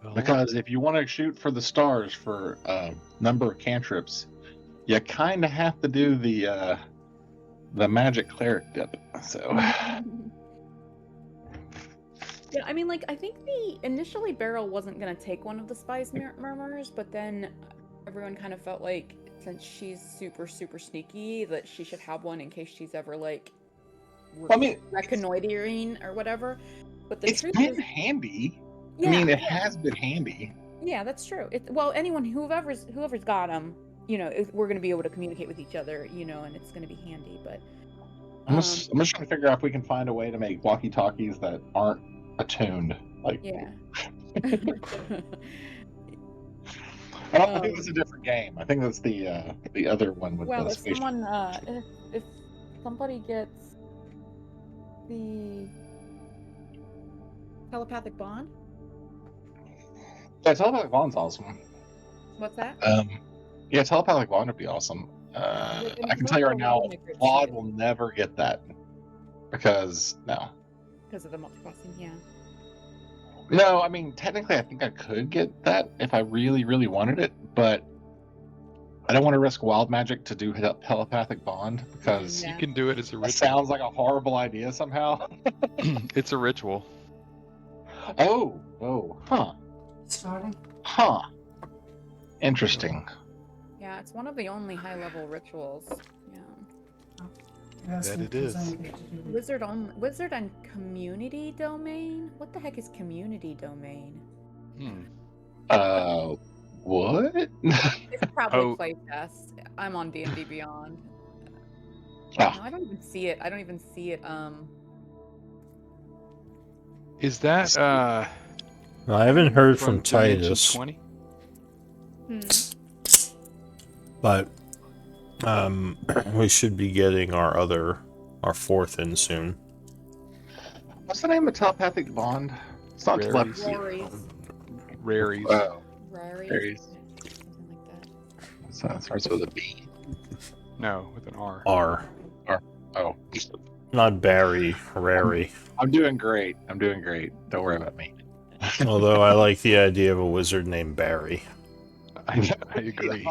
Well, Because if you want to shoot for the stars for number of cantrips, you kind of have to do the magic cleric dip. So Yeah, I mean, like, I think initially Beryl wasn't gonna take one of the spies murmurs, but then everyone kind of felt like since she's super, super sneaky, that she should have one in case she's ever like I mean, reconnoitering or whatever. But the it's truth been is, handy. yeah, I mean, it has been handy. yeah, that's true. Well, whoever's got them, we're gonna be able to communicate with each other, and it's gonna be handy. But I'm just trying to figure out if we can find a way to make walkie-talkies that aren't attuned. Like, yeah. I think that's a different game. I think that's the other one with Well, the if spaceship. someone, if somebody gets the telepathic bond, Yeah, telepathic bond's awesome. what's that? Yeah, telepathic bond would be awesome. I can tell you right now, Claude will never get that because because of the multicrossing, yeah. No, I mean, technically, I think I could get that if I really, really wanted it, but I don't want to risk wild magic to do telepathic bond because you can do it as a it ritual. sounds like a horrible idea somehow. It's a ritual. Huh. Starting? Huh. Interesting. Yeah, it's one of the only high-level rituals. Yeah. That it is. Wizard and community domain? What the heck is community domain? What? It's probably playtest. I'm on D&D Beyond. No, I don't even see it. Is that I haven't heard from Titus, 20? but we should be getting our fourth in soon. What's the name of telepathic bond? It's not telepathy. Raries. Raries. So it starts with a B. No, with an R. R. Oh. Not Barry, Rary. I'm doing great. Don't worry about me. Although I like the idea of a wizard named Barry. I agree.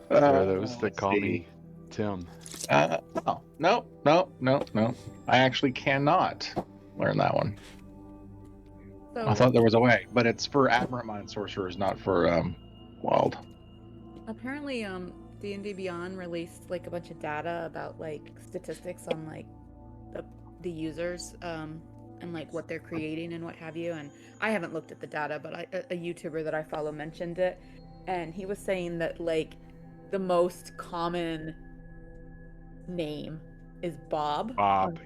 There are those that call me Tim. No. I actually cannot learn that one. So, I thought there was a way, but it's for aberrant mind sorcerers, not for wild. apparently, D&D Beyond released like a bunch of data about like statistics on like the users and like what they're creating and what have you. And I haven't looked at the data, but a YouTuber that I follow mentioned it, and he was saying that like the most common name is Bob.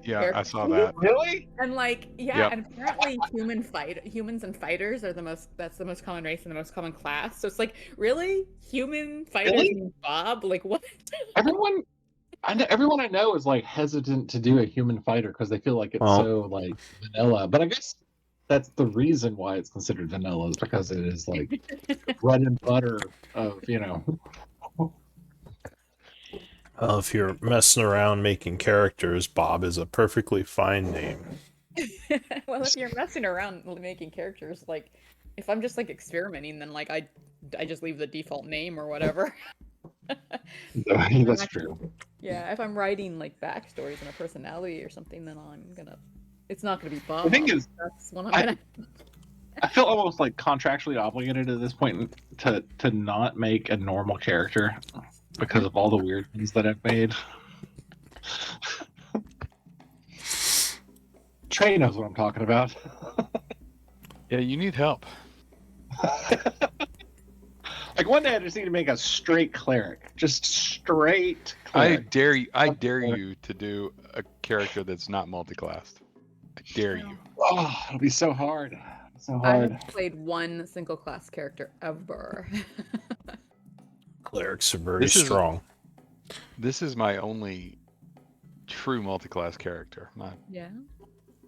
Yeah, I saw that. Really? And like, yeah, Yep. and apparently humans and fighters are that's the most common race and the most common class. So it's like, really? Human fighters named Bob? Like what? Everyone I know is like hesitant to do a human fighter because they feel like it's so like vanilla. But I guess that's the reason why it's considered vanilla is because it is like bread and butter of, Well, if you're messing around making characters, Bob is a perfectly fine name. Well, if you're messing around making characters, like if I'm just like experimenting, then like I just leave the default name or whatever. That's true. Yeah, if I'm writing like backstories and a personality or something, then it's not gonna be Bob. The thing is, that's one I'm gonna. I feel almost like contractually obligated at this point to not make a normal character because of all the weird things that I've made. Trey knows what I'm talking about. Yeah, you need help. Like one day I just need to make a straight cleric. Just straight cleric. I dare you to do a character that's not multi-classed. I dare you. Oh, it'll be so hard. I haven't played one single class character ever. Clerics are very strong. This is my only true multi-class character. Yeah.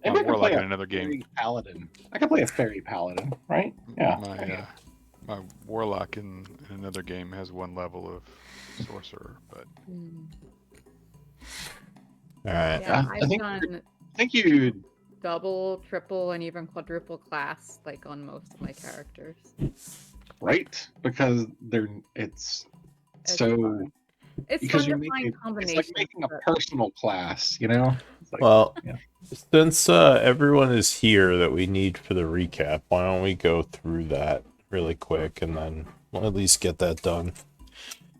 My warlock in another game. Paladin. I could play a fairy paladin, right? Yeah. My warlock in another game has one level of sorcerer, but. All right. Yeah, I think you'd double, triple, and even quadruple class, like on most of my characters. Right? Because it's It's so fun. It's because fun you to make find it, it's combinations. like making a but- personal class, you know? It's like, Well, yeah. since everyone is here that we need for the recap, why don't we go through that really quick and then we'll at least get that done.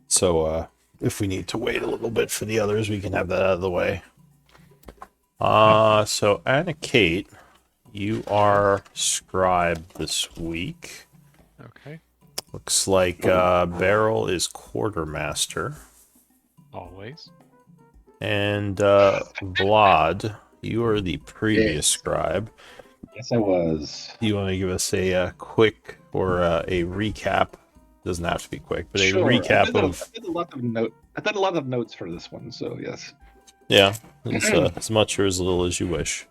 So if we need to wait a little bit for the others, we can have that out of the way. So Anna Kate, you are scribe this week. Okay. Looks like Beryl is quartermaster. Always. And Vlad, you are the previous Yes. scribe. Yes, I was. Do you want to give us a quick or a recap? Doesn't have to be quick, but a Sure. recap of. I did a lot of notes for this one, so yes. Yeah, as much or as little as you wish.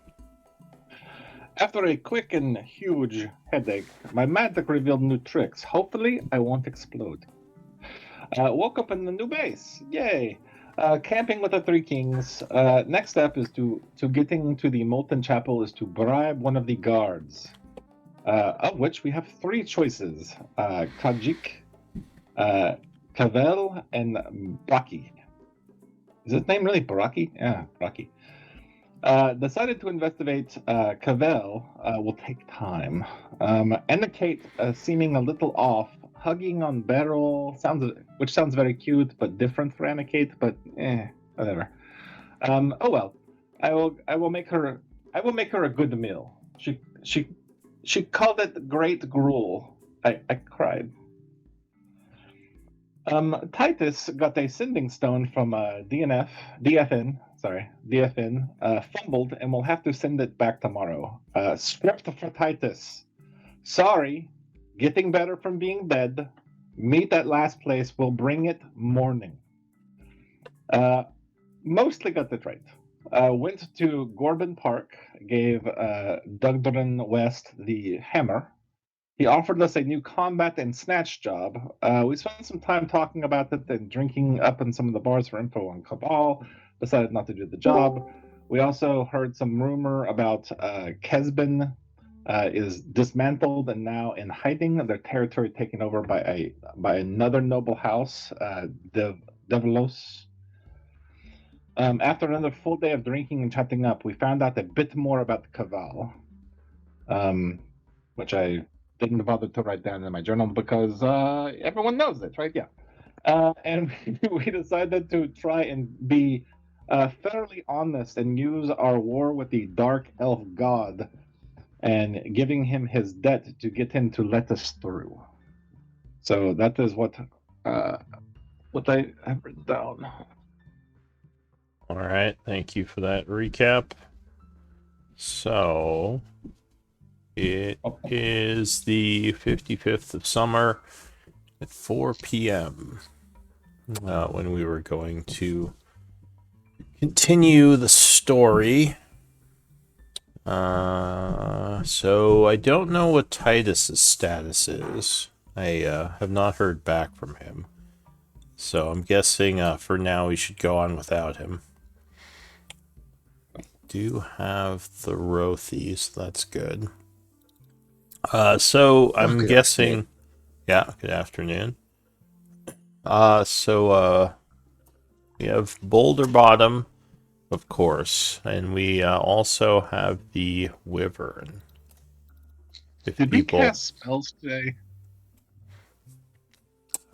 After a quick and huge headache, my magic revealed new tricks. Hopefully, I won't explode. Woke up in the new base. Yay! Camping with the Three Kings. Next step is to getting to the Molten Chapel is to bribe one of the guards, of which we have three choices: Kajik, Kavel, and Braki. Is his name really Braki? Yeah, Braki. Decided to investigate Cavell will take time. Anna Kate, seeming a little off, hugging on Beryl, which sounds very cute, but different for Anna Kate, but whatever. Oh well. I will make her a good meal. She called it great gruel. I cried. Titus got a sending stone from DFN, fumbled, and will have to send it back tomorrow. Script for Titus. Sorry, getting better from being dead. Meet at last place. Will bring it morning. Mostly got it right. Went to Gorbin Park, gave Dugdren West the hammer. He offered us a new combat and snatch job. We spent some time talking about it and drinking up in some of the bars for info on Cabal. Decided not to do the job. We also heard some rumor about Kesbin is dismantled and now in hiding. Their territory taken over by another noble house, Devlos. After another full day of drinking and chatting up, we found out a bit more about Cabal, which I didn't bother to write down in my journal because everyone knows it, right? Yeah. And we decided to try and be fairly honest and use our war with the Dark Elf God and giving him his debt to get him to let us through. So that is what I have written down. All right, thank you for that recap. So it is the 55th of summer at 4 p.m. When we were going to continue the story. So I don't know what Titus's status is. I have not heard back from him. So I'm guessing for now we should go on without him. Do have the Rothies, that's good. So I'm guessing. Yeah, good afternoon. So we have Boulder Bottom, of course, and we also have the Wyvern. Did we cast spells today?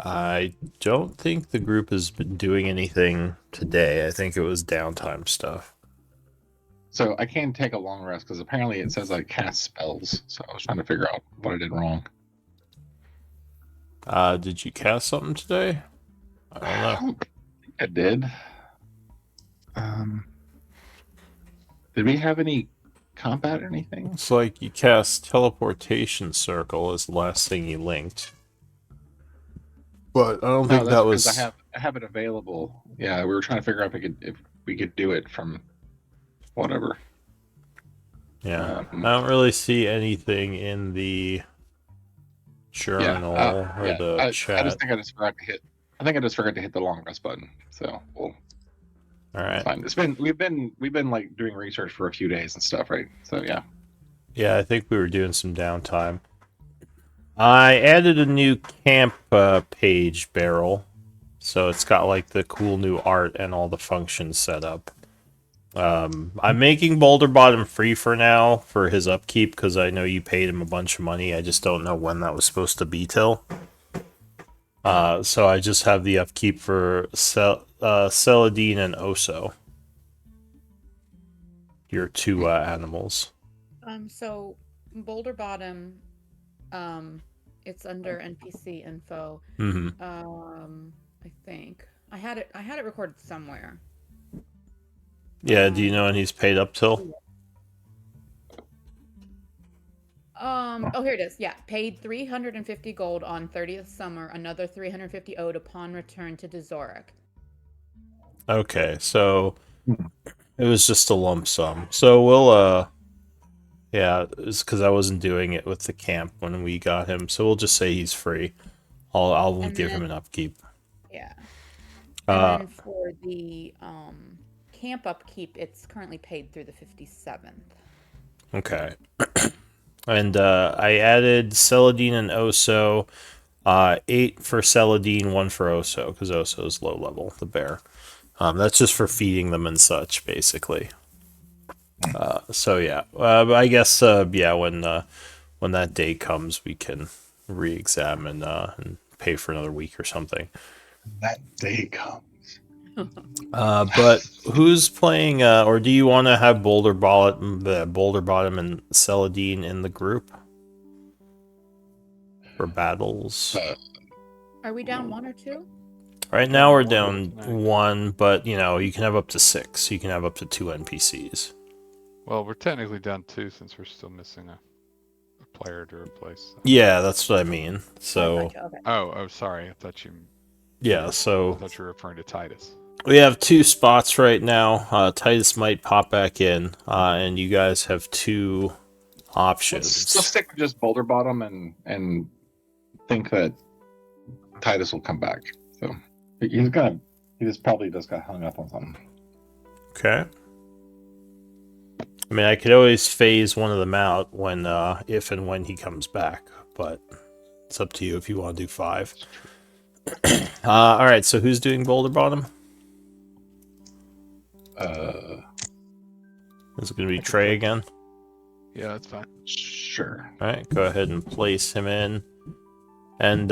I don't think the group has been doing anything today. I think it was downtime stuff. So I can take a long rest because apparently it says I cast spells. So I was trying to figure out what I did wrong. Did you cast something today? I don't know. I don't think I did. Did we have any combat or anything? It's like you cast Teleportation Circle as the last thing you linked. But I don't think that was. I have it available. Yeah, we were trying to figure out if we could do it from whatever. Yeah, I don't really see anything in the journal or the chat. I just forgot to hit. I think I just forgot to hit the long rest button. So we'll All right. It's fine. We've been like doing research for a few days and stuff, right? So yeah. Yeah, I think we were doing some downtime. I added a new camp page, Barrel. So it's got like the cool new art and all the functions set up. I'm making Boulder Bottom free for now for his upkeep because I know you paid him a bunch of money. I just don't know when that was supposed to be till. So I just have the upkeep for Celadine and Oso. Your two animals. So Boulder Bottom, it's under NPC info. Mm-hmm. I think I had it recorded somewhere. Yeah, do you know when he's paid up till? Oh, here it is. Yeah, paid 350 gold on 30th summer, another 350 owed upon return to Dazoric. Okay, so it was just a lump sum. So we'll yeah, it's because I wasn't doing it with the camp when we got him. So we'll just say he's free. I'll give him an upkeep. Yeah. And then for the camp upkeep, it's currently paid through the 57th. Okay. And I added Celadine and Oso. 8 for Celadine, 1 for Oso, because Oso's low level, the bear. That's just for feeding them and such, basically. So yeah, but I guess yeah, when that day comes, we can re-examine and pay for another week or something. That day comes. But who's playing? Or do you want to have Boulder Bottom, and Celadine in the group for battles? Are we down 1 or 2? Right now we're down 1, but you know you can have up to 6. You can have up to 2 NPCs. Well, we're technically down 2 since we're still missing a player to replace. So. Yeah, that's what I mean. So. Okay. Oh, sorry. I thought you. Yeah, so. I thought you were referring to Titus. We have 2 spots right now. Titus might pop back in, and you guys have 2 options. Let's stick with just Boulder Bottom and think that Titus will come back. So he just probably got hung up on something. Okay. I mean, I could always phase one of them out when, if and when he comes back, but it's up to you if you want to do 5. All right. So who's doing Boulder Bottom? Is it going to be Trey again? Yeah, that's fine. Sure. All right. Go ahead and place him in. And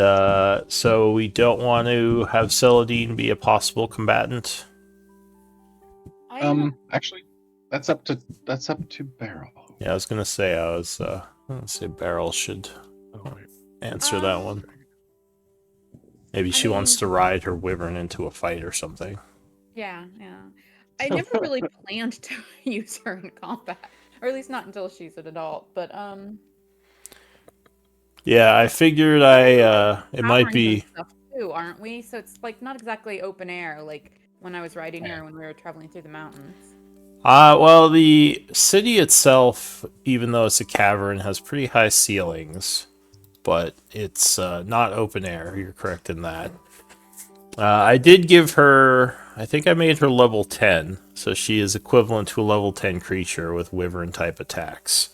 so we don't want to have Celadine be a possible combatant. Actually, that's up to Barrel. Yeah, I was gonna say Barrel should answer that one. Maybe she wants to ride her wyvern into a fight or something. Yeah. I never really planned to use her in combat, or at least not until she's an adult. But yeah, I figured it might be stuff too, aren't we? So it's like not exactly open air, like when I was riding her when we were traveling through the mountains. Well, the city itself, even though it's a cavern, has pretty high ceilings, but it's not open air. You're correct in that. I did give her, I think I made her level 10, so she is equivalent to a level 10 creature with wyvern type attacks.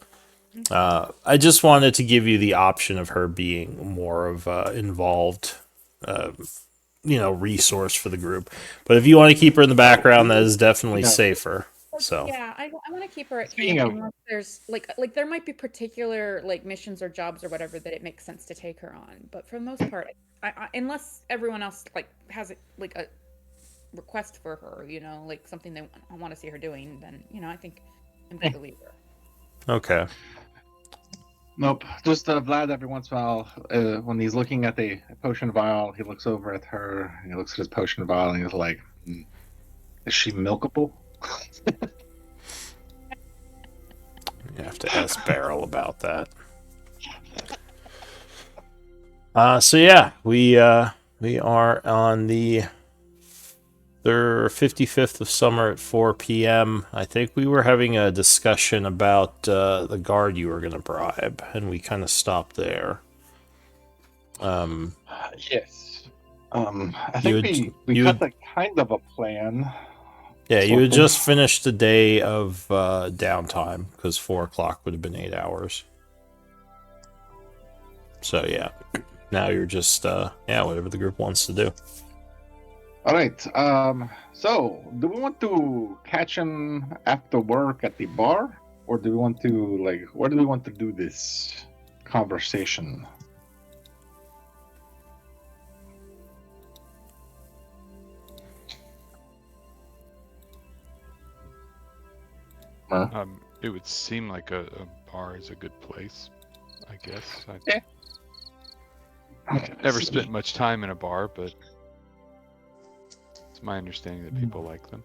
I just wanted to give you the option of her being more of involved, resource for the group. But if you want to keep her in the background, that is definitely safer. So yeah, I want to keep her at camp unless there's like there might be particular like missions or jobs or whatever that it makes sense to take her on. But for the most part, I unless everyone else like has like a request for her, like something they want to see her doing, then I think I'm going to leave her. Okay. Nope. Just Vlad every once in a while, when he's looking at the potion vial, he looks over at her and he looks at his potion vial and he's like, "Is she milkable?" You have to ask Barrel about that. So yeah, we are on the 55th of summer at 4 p.m. I think we were having a discussion about the guard you were going to bribe, and we kind of stopped there. Yes. I think we cut kind of a plan. Yeah, you had sorted. just finished the day of downtime because 4 o'clock would have been 8 hours. So yeah, now you're just whatever the group wants to do. All right. So, do we want to catch him after work at the bar, or do we want to where do we want to do this conversation? It would seem like a bar is a good place, I guess. Yeah. I've never spent much time in a bar, but it's my understanding that people like them.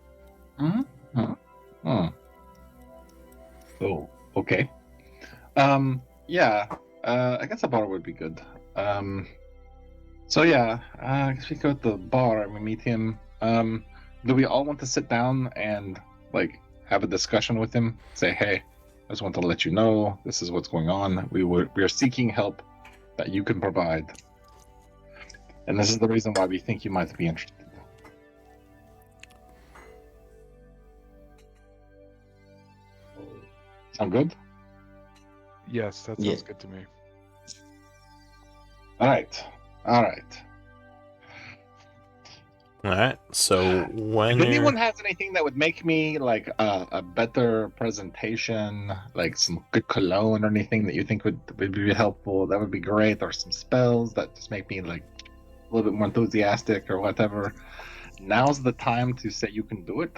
Oh, okay. Yeah. I guess a bar would be good. So yeah, I guess we go to the bar and we meet him. Do we all want to sit down and have a discussion with him? Say, hey, I just want to let you know this is what's going on. We are seeking help that you can provide, and this is the reason why we think you might be interested. Sound good? Yes, that sounds good to me. All right. Alright, so when If anyone has anything that would make me a better presentation, like some good cologne or anything that you think would be helpful, that would be great. Or some spells that just make me a little bit more enthusiastic or whatever. Now's the time to say you can do it.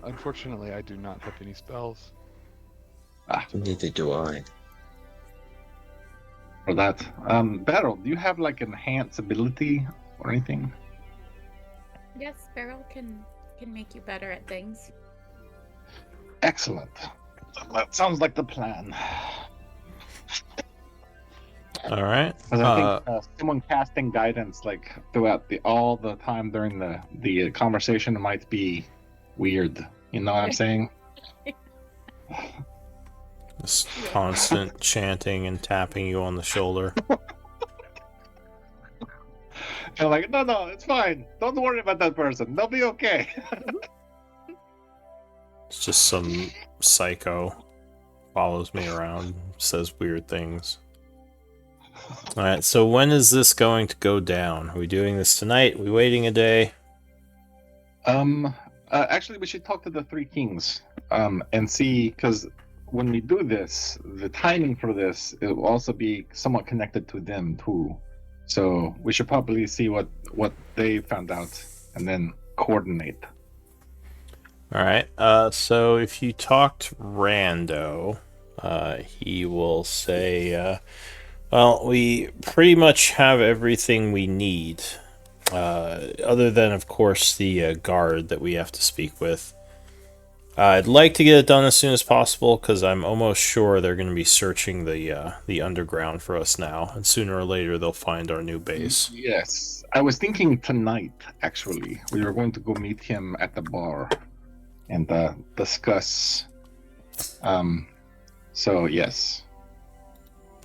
Unfortunately, I do not have any spells. Neither do I. For that, Beryl, do you have enhance ability or anything? Yes, Beryl can make you better at things. Excellent. That sounds like the plan. Alright. Because I think someone casting guidance throughout all the time during the conversation might be weird. You know what I'm saying? This constant chanting and tapping you on the shoulder. And no, it's fine. Don't worry about that person. They'll be okay. It's just some psycho follows me around, says weird things. Alright, so when is this going to go down? Are we doing this tonight? Are we waiting a day? Actually, we should talk to the Three Kings and see, because when we do this, the timing for this, it will also be somewhat connected to them too. So we should probably see what they found out and then coordinate. Alright, so if you talk to Rando, he will say, well, we pretty much have everything we need. Other than, of course, the guard that we have to speak with. I'd like to get it done as soon as possible, because I'm almost sure they're going to be searching the underground for us now, and sooner or later they'll find our new base. Yes. I was thinking tonight, actually. We were going to go meet him at the bar and discuss. So, yes.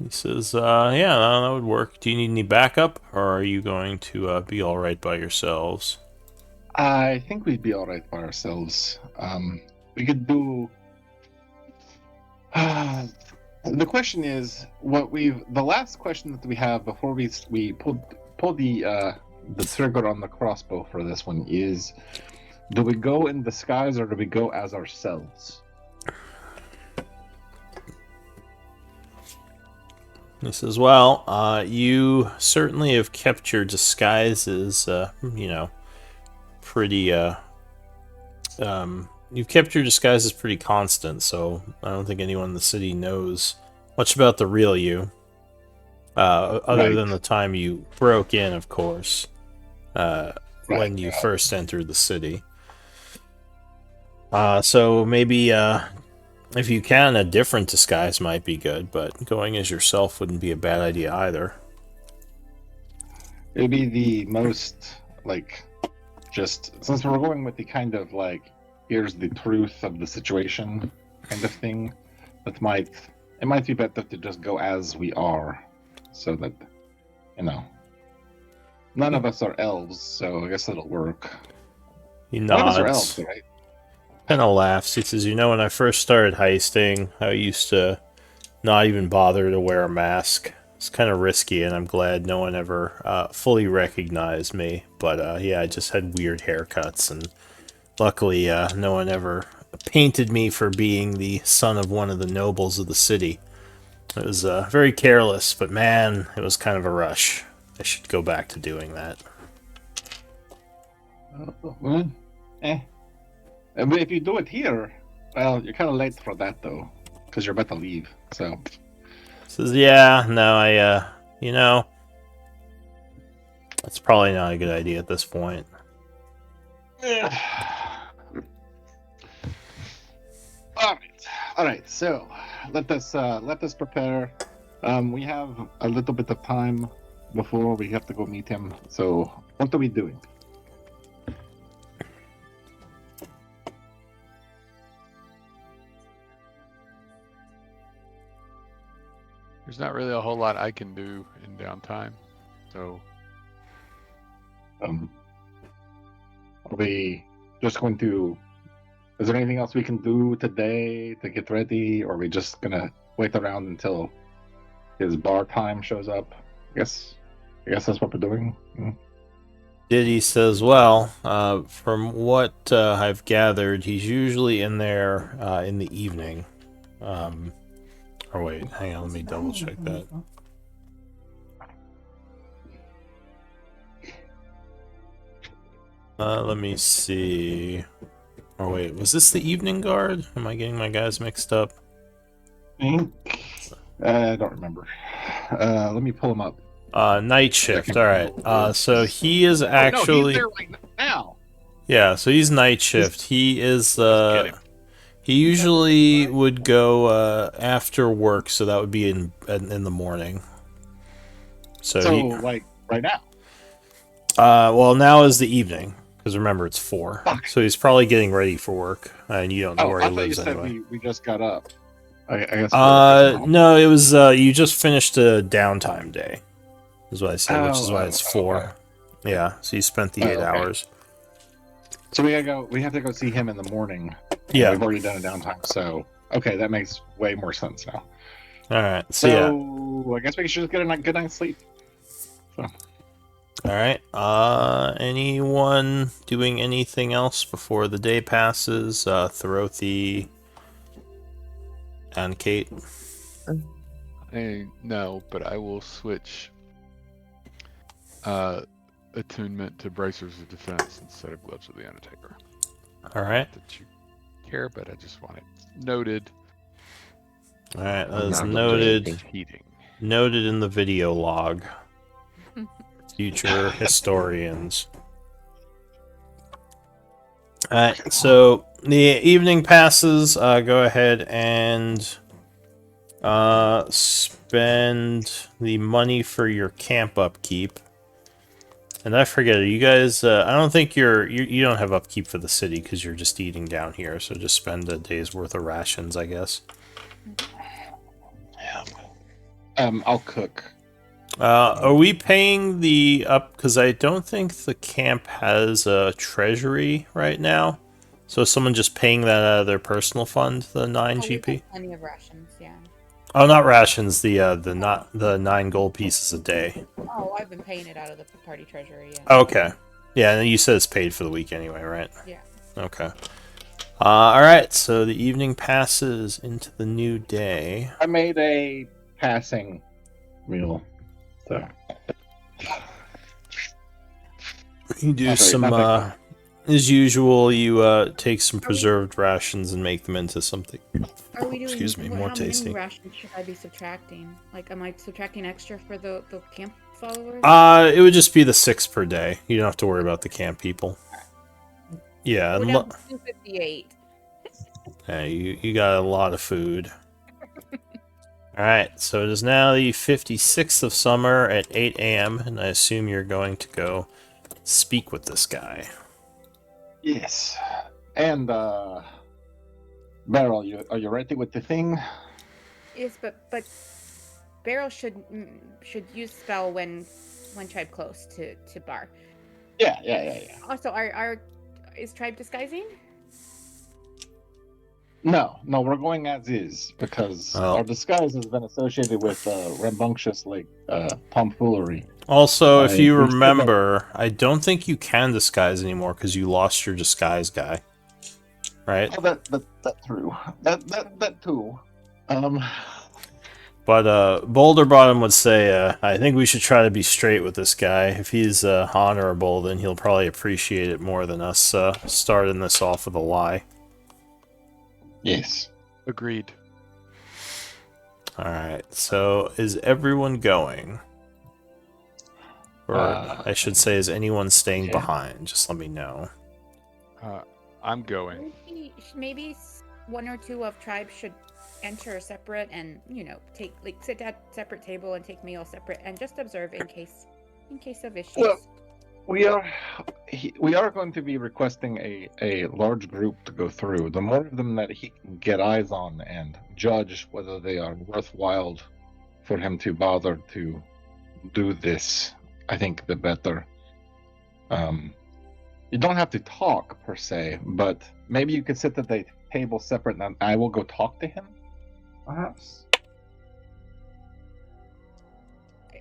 He says, yeah, that would work. Do you need any backup, or are you going to be alright by yourselves? I think we'd be alright by ourselves. We could do. The question is, the last question that we have before we pull the trigger on the crossbow for this one is, do we go in disguise or do we go as ourselves? He says, well, you certainly have kept your disguises, pretty, you've kept your disguises pretty constant, so I don't think anyone in the city knows much about the real you. Other than the time you broke in, of course, when you first entered the city. So maybe, if you can, a different disguise might be good, but going as yourself wouldn't be a bad idea either. It'd be the most, just, since we're going with the kind of, here's the truth of the situation kind of thing, it might be better to just go as we are, so that, None of us are elves, so I guess it'll work. He None of us are elves, nods. right? Kind of laughs. He says, when I first started heisting, I used to not even bother to wear a mask. It's kind of risky, and I'm glad no one ever fully recognized me. But yeah, I just had weird haircuts, and luckily no one ever painted me for being the son of one of the nobles of the city. It was very careless, but man, it was kind of a rush. I should go back to doing that. Well, but if you do it here, well, you're kind of late for that though, because you're about to leave. So. Says, yeah, no, that's probably not a good idea at this point. All right. So let us prepare. We have a little bit of time before we have to go meet him. So what are we doing? There's not really a whole lot I can do in downtime, so Are we just going to? Is there anything else we can do today to get ready, or are we just gonna wait around until his bar time shows up? I guess that's what we're doing. Diddy says, well, from what I've gathered, he's usually in there in the evening. Or wait, hang on, let me double check that. Let me see. Oh wait, was this the evening guard? Am I getting my guys mixed up? I don't remember. Let me pull him up. Night shift. All right. So he is actually. No, he's there right now. Yeah, so he's night shift. He is. get him. He usually would go after work, so that would be in the morning. So like right now. Well, now is the evening because remember it's 4. So he's probably getting ready for work, and you don't know where he lives anyway. We just got up. I guess. No, it was you just finished a downtime day, is what I said, which is why it's 4. Okay. Yeah, so you spent the 8 hours. So we have to go see him in the morning. Yeah, we've already done a downtime, so okay, that makes way more sense now. All right, So yeah. I guess we should just get a good night's sleep. So. All right. Anyone doing anything else before the day passes? Thorothy and Kate. No, but I will switch attunement to bracers of defense instead of gloves of the Undertaker. All right. That you care, but I just want it noted. All right, that is I'm not noted. doing Heating. Noted in the video log. Future historians. All right, so the evening passes. Go ahead and spend the money for your camp upkeep. And I forget, are you guys? I don't think you don't have upkeep for the city because you're just eating down here. So just spend a day's worth of rations, I guess. I'll cook. Are we paying the up? Because I don't think the camp has a treasury right now. So is someone just paying that out of their personal fund, the 9 we've GP? got plenty of rations, yeah. Oh, not rations. The 9 gold pieces a day. Oh, I've been paying it out of the party treasury, yeah. Okay. Yeah, and you said it's paid for the week anyway, right? Yeah. Okay. All right. So the evening passes into the new day. I made a passing meal. So. You do some, as usual, you take some preserved rations and make them into something. Are we doing? Excuse me, more tasty. How many rations should I be subtracting? Like, am I subtracting extra for the camp followers? It would just be the 6 per day. You don't have to worry about the camp people. Yeah, We're down to 258. yeah, you got a lot of food. Alright, so it is now the 56th of summer at 8 a.m., and I assume you're going to go speak with this guy. Yes. And, Beryl, are you ready with the thing? Yes, but Beryl should use spell when one tribe close to Bar. Yeah. Also, is tribe disguising? No, we're going as is because Well. our disguise has been associated with rambunctious tomfoolery. Also, if you we said that- remember, I don't think you can disguise anymore because you lost your disguise guy. Right? Oh, that true. That too. But Boulder Bottom would say, I think we should try to be straight with this guy. If he's honorable, then he'll probably appreciate it more than us starting this off with a lie. Yes. Agreed. Alright, so is everyone going? Or I should say, is anyone staying behind? Just let me know. I'm going. Maybe one or two of tribes should enter separate and sit at separate table and take meal separate and just observe in case of issues. Well, we are going to be requesting a large group to go through. The more of them that he can get eyes on and judge whether they are worthwhile for him to bother to do this, I think the better. You don't have to talk per se, but maybe you could sit at the table separate and I will go talk to him, perhaps.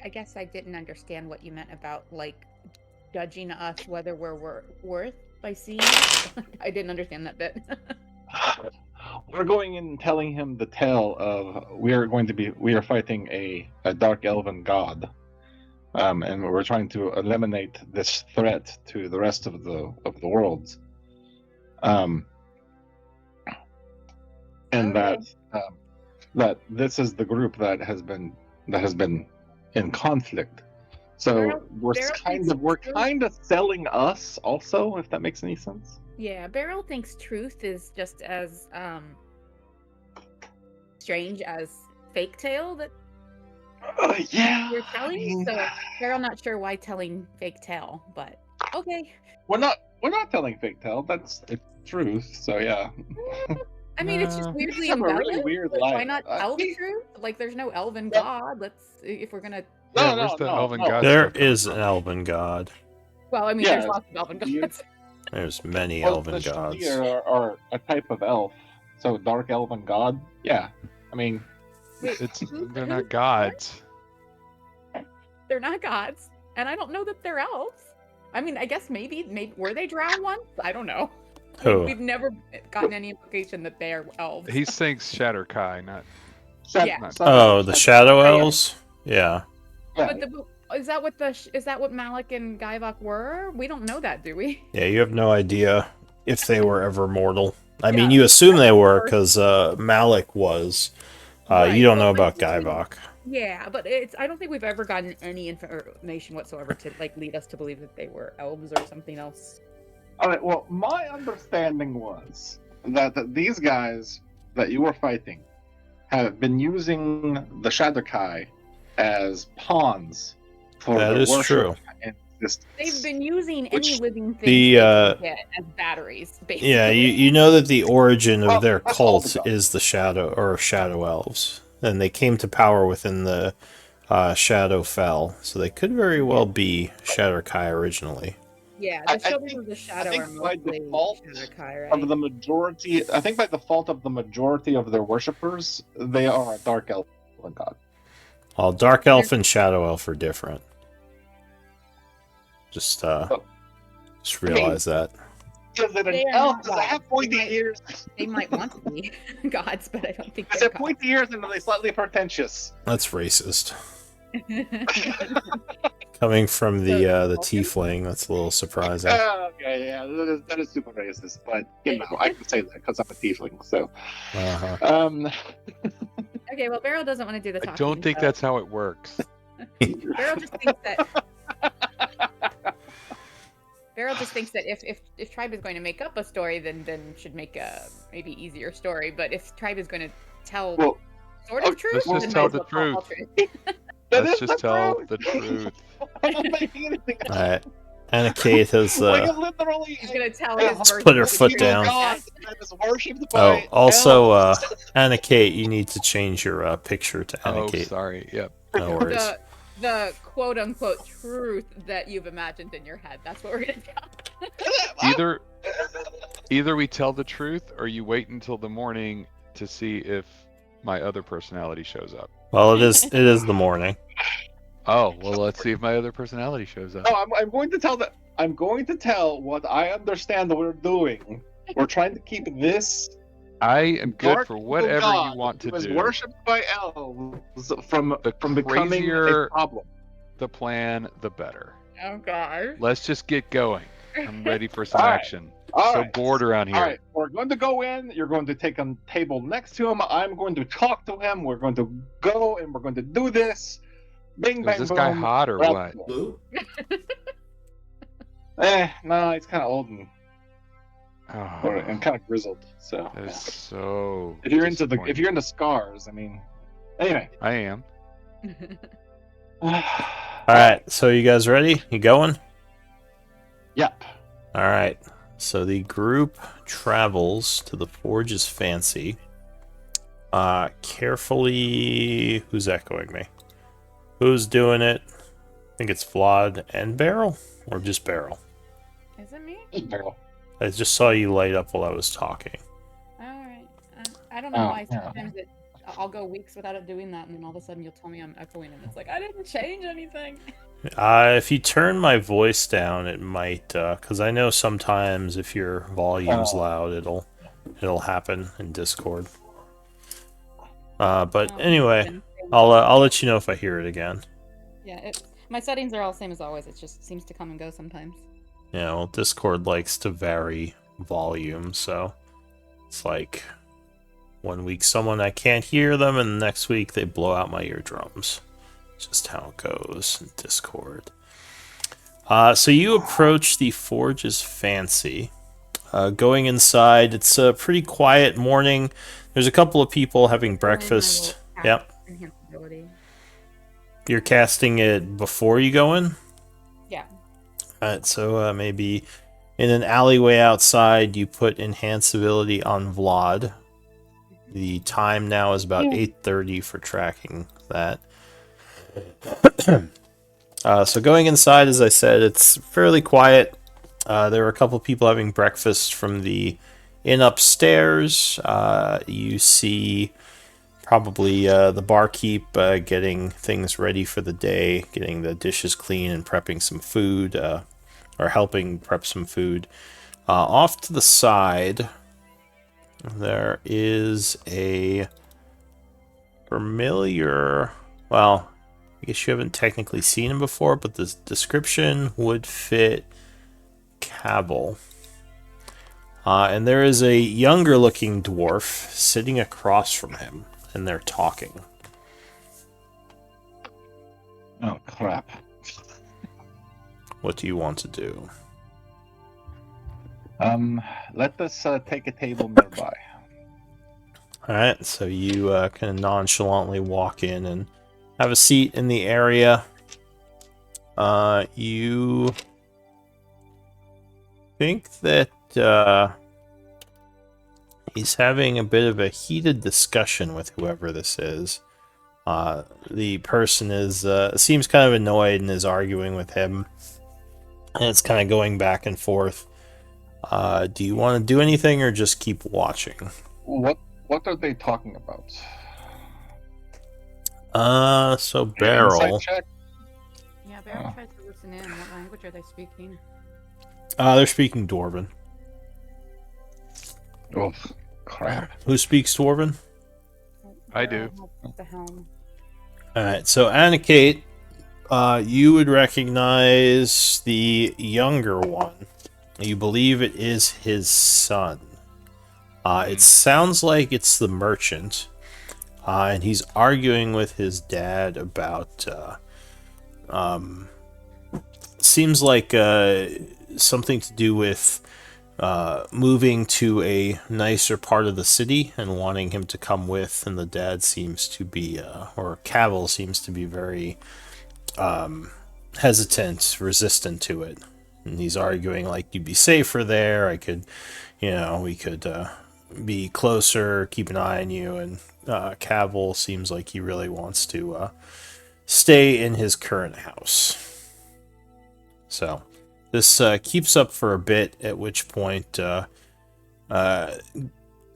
I guess I didn't understand what you meant about judging us whether we're worth by seeing it. I didn't understand that bit. We're going in and telling him the tale of we are fighting a dark elven god. And we're trying to eliminate this threat to the rest of the worlds. And that this is the group that has been in conflict. So we're kind of selling us also, if that makes any sense. Yeah, Beryl thinks truth is just as strange as fake tale that yeah, you're telling. So Beryl not sure why telling fake tale, but okay. We're not telling fake tale. That's the truth. So yeah. I mean, it's just weirdly have a embellished. really weird Why life. not elf truth? There's no elven god. If we're gonna. Where's the elven god? There is an elven god. Well, I mean, there's lots of elven gods. There's many elven the gods. Shadowlord are a type of elf. So dark elven god. Yeah. I mean, they're not gods. They're not gods, and I don't know that they're elves. I mean, I guess maybe were they drow once? I don't know. Who? We've never gotten any implication that they are elves. He thinks Shatter Kai, not. The Shadow Elves. Yeah. But is that what Malik and Gaivok were? We don't know that, do we? Yeah, you have no idea if they were ever mortal. I mean, you assume they were because Malik was. You don't know about Gaivok. Yeah, but I don't think we've ever gotten any information whatsoever to lead us to believe that they were elves or something else. All right. Well, my understanding was that these guys that you were fighting have been using the Shadowkai as pawns for that their is worship true. and existence. They've been using any living thing they can get as batteries, basically. Yeah, you know that the origin of their cult is the Shadow Elves, and they came to power within the Shadowfell, so they could very well be Shadowkai originally. Yeah, the children of the Shadow are mostly Shadowkai, right? Of the majority, I think by default of the majority of their worshippers, they are a dark elf god. Well, Dark Elf and Shadow Elf are different. Just realize that. Is it an elf? Does it have pointy ears? They might want to be gods, but I don't think Is they're it pointy ears and are they slightly pretentious? That's racist. Coming from the tiefling, that's a little surprising. Okay, yeah, that is super racist, but I can say that because I'm a tiefling. So, Okay, well, Beryl doesn't want to do the talking. I don't think that's how it works. Beryl just thinks that. Beryl just thinks that if Tribe is going to make up a story, then should make a maybe easier story. But if Tribe is going to tell sort of truth, let's just tell the truth. Let's just tell the truth. I don't think anything. All right. Anna Kate has He's gonna tell his version put her of the foot truth. down. Oh, also, Anna Kate, you need to change your picture to Anna Oh, Kate. sorry. Yep. No worries. the quote unquote truth that you've imagined in your head. That's what we're gonna tell. Either we tell the truth or you wait until the morning to see if my other personality shows up. Well, it is the morning. Oh, well, let's see if my other personality shows up. No, I'm going to tell that. I'm going to tell what I understand that we're doing. We're trying to keep this. I am good dark for evil whatever god you want to who is do. worshipped by elves from The becoming crazier a problem. the plan, the better. Oh gosh. Let's just get going. I'm ready for some All right. action. All So right. bored around here. All right, we're going to go in. You're going to take a table next to him. I'm going to talk to him. We're going to go and we're going to do this. Bing, bang, Is this boom. guy hot or what? Blue? No, he's kind of old and Oh, kind of grizzled. So that is so. if you're disappointing. into scars, I mean, anyway. I am. All right, so you guys ready? You going? Yep. All right. So the group travels to the Forge's Fancy. Carefully. Who's echoing me? Who's doing it? I think it's Vlad and Beryl, or just Beryl. Is it me? I just saw you light up while I was talking. All right. I don't know Oh, why yeah. sometimes I'll go weeks without it doing that, and then all of a sudden you'll tell me I'm echoing, and it's like I didn't change anything. If you turn my voice down, it might, because I know sometimes if your volume's loud, it'll happen in Discord. But Oh, anyway, I'll let you know if I hear it again. Yeah, my settings are all the same as always. It just seems to come and go sometimes. Yeah, well, Discord likes to vary volume, so it's like one week I can't hear them, and the next week they blow out my eardrums. Just how it goes in Discord. So you approach the Forge's Fancy. Going inside, it's a pretty quiet morning. There's a couple of people having breakfast. Yep. Enhanceability. You're casting it before you go in? Yeah. Alright, so maybe in an alleyway outside, you put enhanceability on Vlad. The time now is about 8:30 for tracking that. So going inside, as I said, it's fairly quiet. There are a couple people having breakfast from the inn upstairs. You see probably the barkeep getting things ready for the day, getting the dishes clean and prepping some food, or helping prep some food. Off to the side, there is a familiar, well, I guess you haven't technically seen him before, but the description would fit Cabal. And there is a younger looking dwarf sitting across from him, and they're talking. Oh, crap. What do you want to do? Let us take a table nearby. Alright, so you kind of nonchalantly walk in and have a seat in the area. You think that he's having a bit of a heated discussion with whoever this is. The person seems kind of annoyed and is arguing with him. And it's kind of going back and forth. Do you want to do anything or just keep watching? What are they talking about? So Beryl. Insight check? Yeah, Barry tried to listen in. What language are they speaking? They're speaking Dwarven. Oh, crap. Who speaks Dwarven? I do. The helm. Alright, so Anakate, you would recognize the younger one. You believe it is his son. It sounds like it's the merchant. And he's arguing with his dad about... seems like something to do with moving to a nicer part of the city and wanting him to come with, and the dad seems to be, or Cavill seems to be very hesitant, resistant to it. And he's arguing like, you'd be safer there, we could be closer, keep an eye on you, and Cavill seems like he really wants to stay in his current house. So this keeps up for a bit, at which point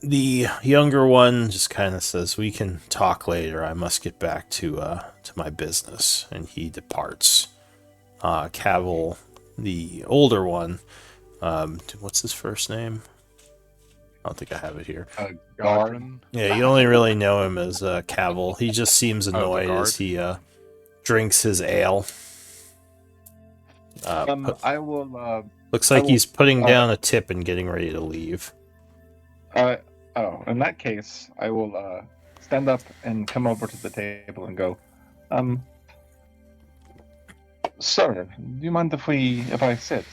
the younger one just kind of says, "We can talk later. I must get back to my business," and he departs. Cavill, the older one, what's his first name? I don't think I have it here. Garden. Yeah, you only really know him as Cavill. He just seems annoyed guard? as he drinks his ale. I will. Looks I like will- he's putting down a tip and getting ready to leave. In that case, I will stand up and come over to the table and go, sir, do you mind if I sit?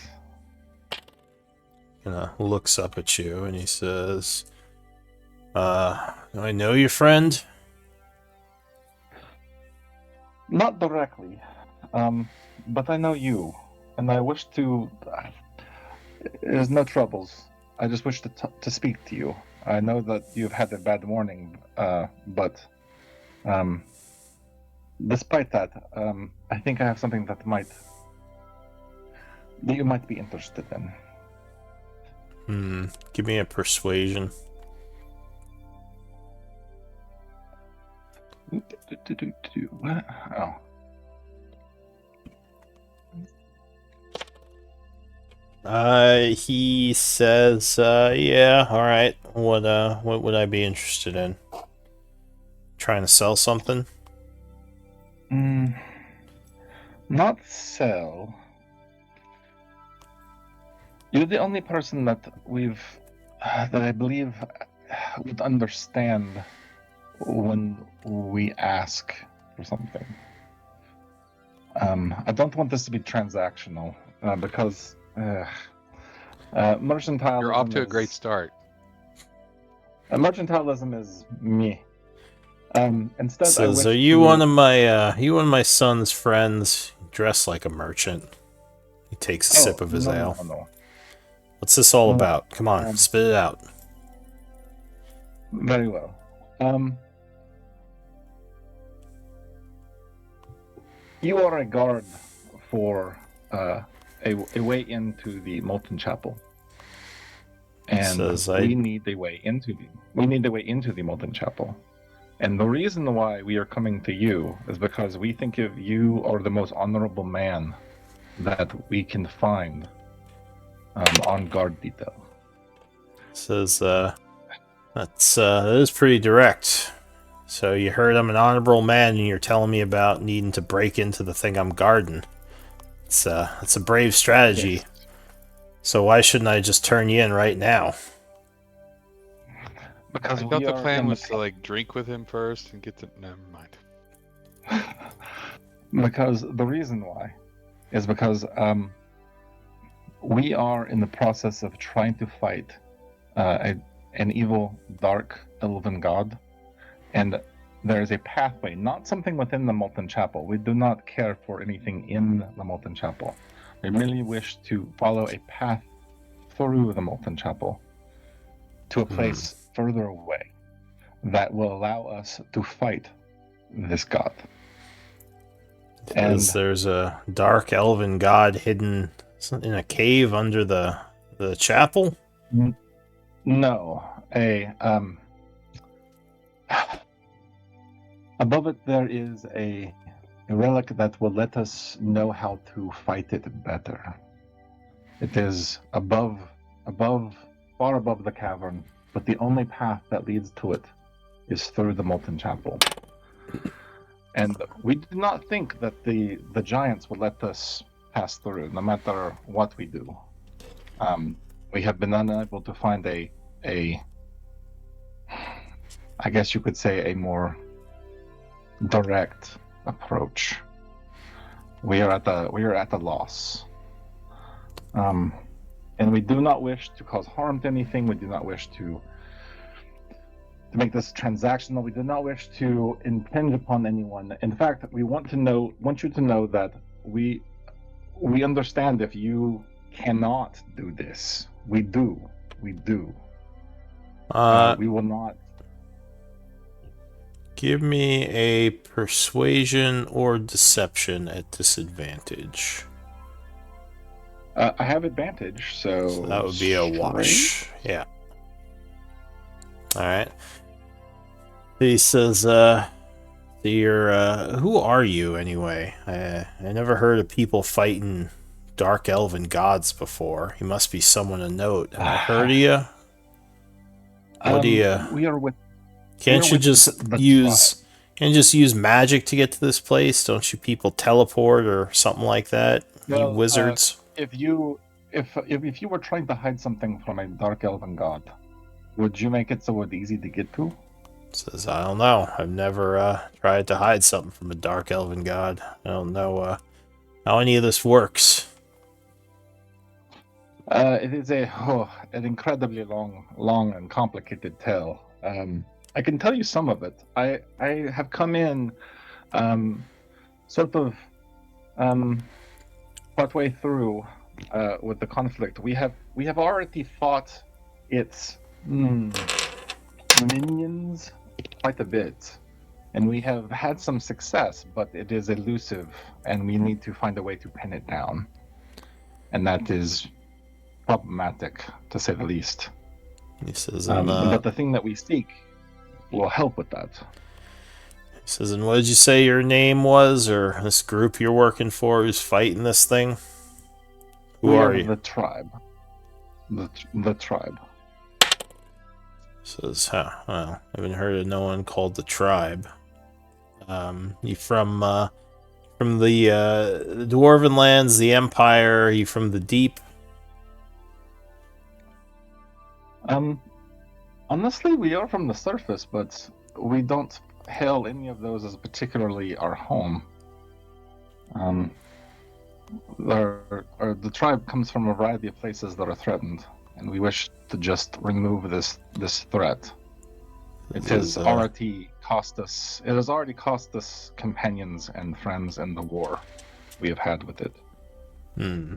Looks up at you and he says, "Do I know your friend?" Not directly, but I know you, and I wish to. There's no troubles. I just wish to speak to you. I know that you've had a bad morning, but despite that, I think I have something that you might be interested in. Give me a persuasion. What? Oh. He says, "Yeah, all right. What would I be interested in? Trying to sell something?" Not sell. You're the only person that I believe would understand when we ask for something. I don't want this to be transactional because mercantilism. You're off to a great start. Mercantilism is me. Instead, I Says, wish "Are you to- one of my son's friends? Dressed like a merchant." He takes a sip of his ale. No. What's this all No. about? Come on, spit it out. Very well. You are a guard for a way into the Molten Chapel, and we need a way into the Molten Chapel. And the reason why we are coming to you is because we think of you are the most honorable man that we can find on guard detail. Says, that is pretty direct. So you heard I'm an honorable man, and you're telling me about needing to break into the thing I'm guarding. It's a brave strategy. Yes. So why shouldn't I just turn you in right now? Because I thought the plan was to to like drink with him first and get to. Never mind. Because the reason why is because we are in the process of trying to fight an evil, dark, elven god, and there is a pathway, not something within the Molten Chapel. We do not care for anything in the Molten Chapel. We merely wish to follow a path through the Molten Chapel to a place further away that will allow us to fight this god. Because there's a dark elven god hidden in a cave under the chapel? No, above it there is a relic that will let us know how to fight it better. It is far above the cavern, but the only path that leads to it is through the Molten Chapel. And we do not think that the giants will let us pass through, no matter what we do. We have been unable to find a I guess you could say a more direct approach. We are at a loss. And we do not wish to cause harm to anything. We do not wish to make this transactional. We do not wish to impinge upon anyone. In fact, we want you to know that we understand if you cannot do this. We do. We will not. Give me a persuasion or deception at disadvantage. I have advantage, so So that would be a wash. Yeah. All right. He says, who are you anyway? I never heard of people fighting dark elven gods before. You must be someone of note. Have I heard of you? What do you? We are with. Can't we're you with just the use? tribe. Can't you just use magic to get to this place? Don't you people teleport or something like that? You Well, wizards. If you were trying to hide something from a dark elven god, would you make it so it's easy to get to? Says, I don't know. I've never tried to hide something from a dark elven god. I don't know how any of this works. It is an incredibly long and complicated tale. I can tell you some of it. I have come in, sort of, partway through with the conflict. We have already fought its minions quite a bit, and we have had some success, but it is elusive, and we need to find a way to pin it down, and that is problematic, to say the least. He says, But the thing that we seek will help with that. He says, and what did you say your name was, or this group you're working for who's fighting this thing? Who are you? The tribe. The tribe. Says, huh, well, I haven't heard of no one called the tribe. You from the Dwarven lands, the Empire? Are you from the Deep? Honestly, we are from the surface, but we don't hail any of those as particularly our home. The tribe comes from a variety of places that are threatened, and we wish to just remove this threat. It has already cost us. It has already cost us companions and friends in the war we have had with it. He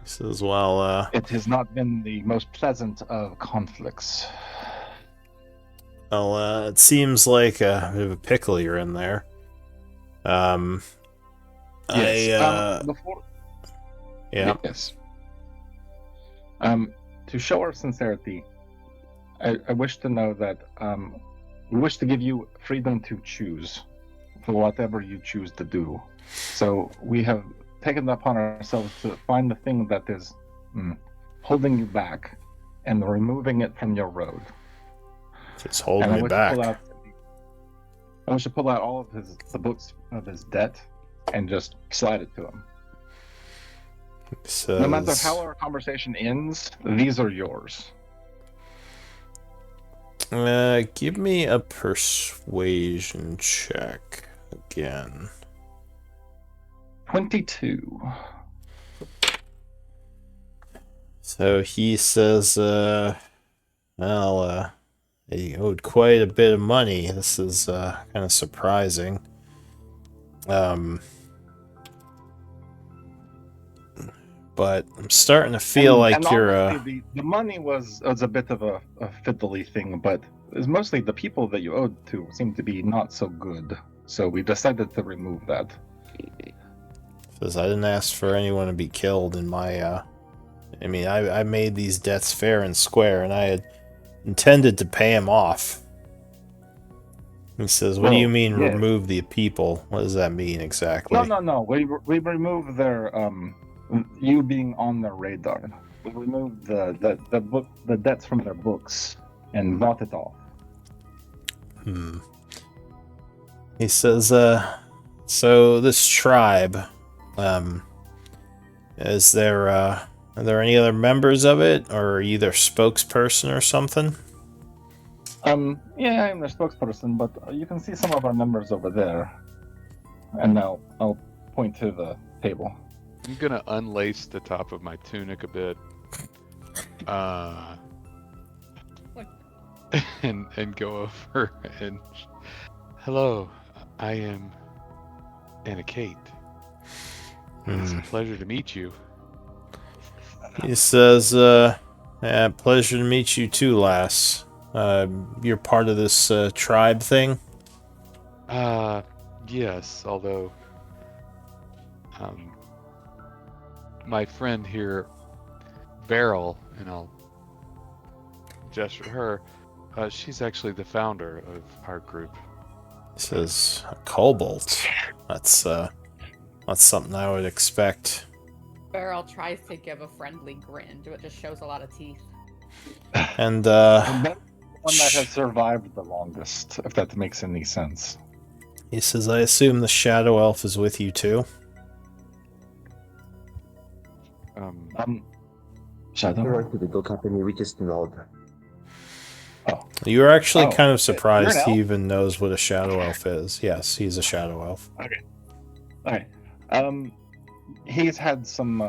says, well, it has not been the most pleasant of conflicts. Well, it seems like a bit of a pickle you're in there. Yes. Yeah. Yes. To show our sincerity, I wish to know that we wish to give you freedom to choose for whatever you choose to do. So we have taken it upon ourselves to find the thing that is holding you back and removing it from your road. It's holding me back. I wish to pull out all of the books of his debt and just slide it to him. No matter how our conversation ends, these are yours. Give me a persuasion check again. 22. So he says, he owed quite a bit of money. This is kind of surprising. But I'm starting to feel like you're honestly, the money was a bit of a fiddly thing, but it's mostly the people that you owed to seem to be not so good. So we decided to remove that. Says I didn't ask for anyone to be killed in my I made these debts fair and square, and I had intended to pay him off. He says, what do you mean remove the people? What does that mean exactly? No. We removed their you being on their radar. We removed the debts from their books and bought it off. He says, so this tribe, is there are there any other members of it, or are you their spokesperson or something? Yeah, I'm their spokesperson, but you can see some of our members over there. And I'll point to the table. I'm gonna unlace the top of my tunic a bit. And go over and hello, I am Anna Kate. It's a pleasure to meet you. He says, pleasure to meet you too, lass. You're part of this tribe thing? Yes, although my friend here, Beryl, and I'll gesture to her, she's actually the founder of our group. He says, a cobalt. That's something I would expect. Beryl tries to give a friendly grin, but just shows a lot of teeth. And And that's the one that has survived the longest, if that makes any sense. he says, I assume the Shadow Elf is with you too? Shadow? Right to the Go Company, we just nod. You were actually Oh, kind of you're surprised an he elf? even knows what a Shadow Elf is. Yes, he's a Shadow Elf. Okay. He's had some.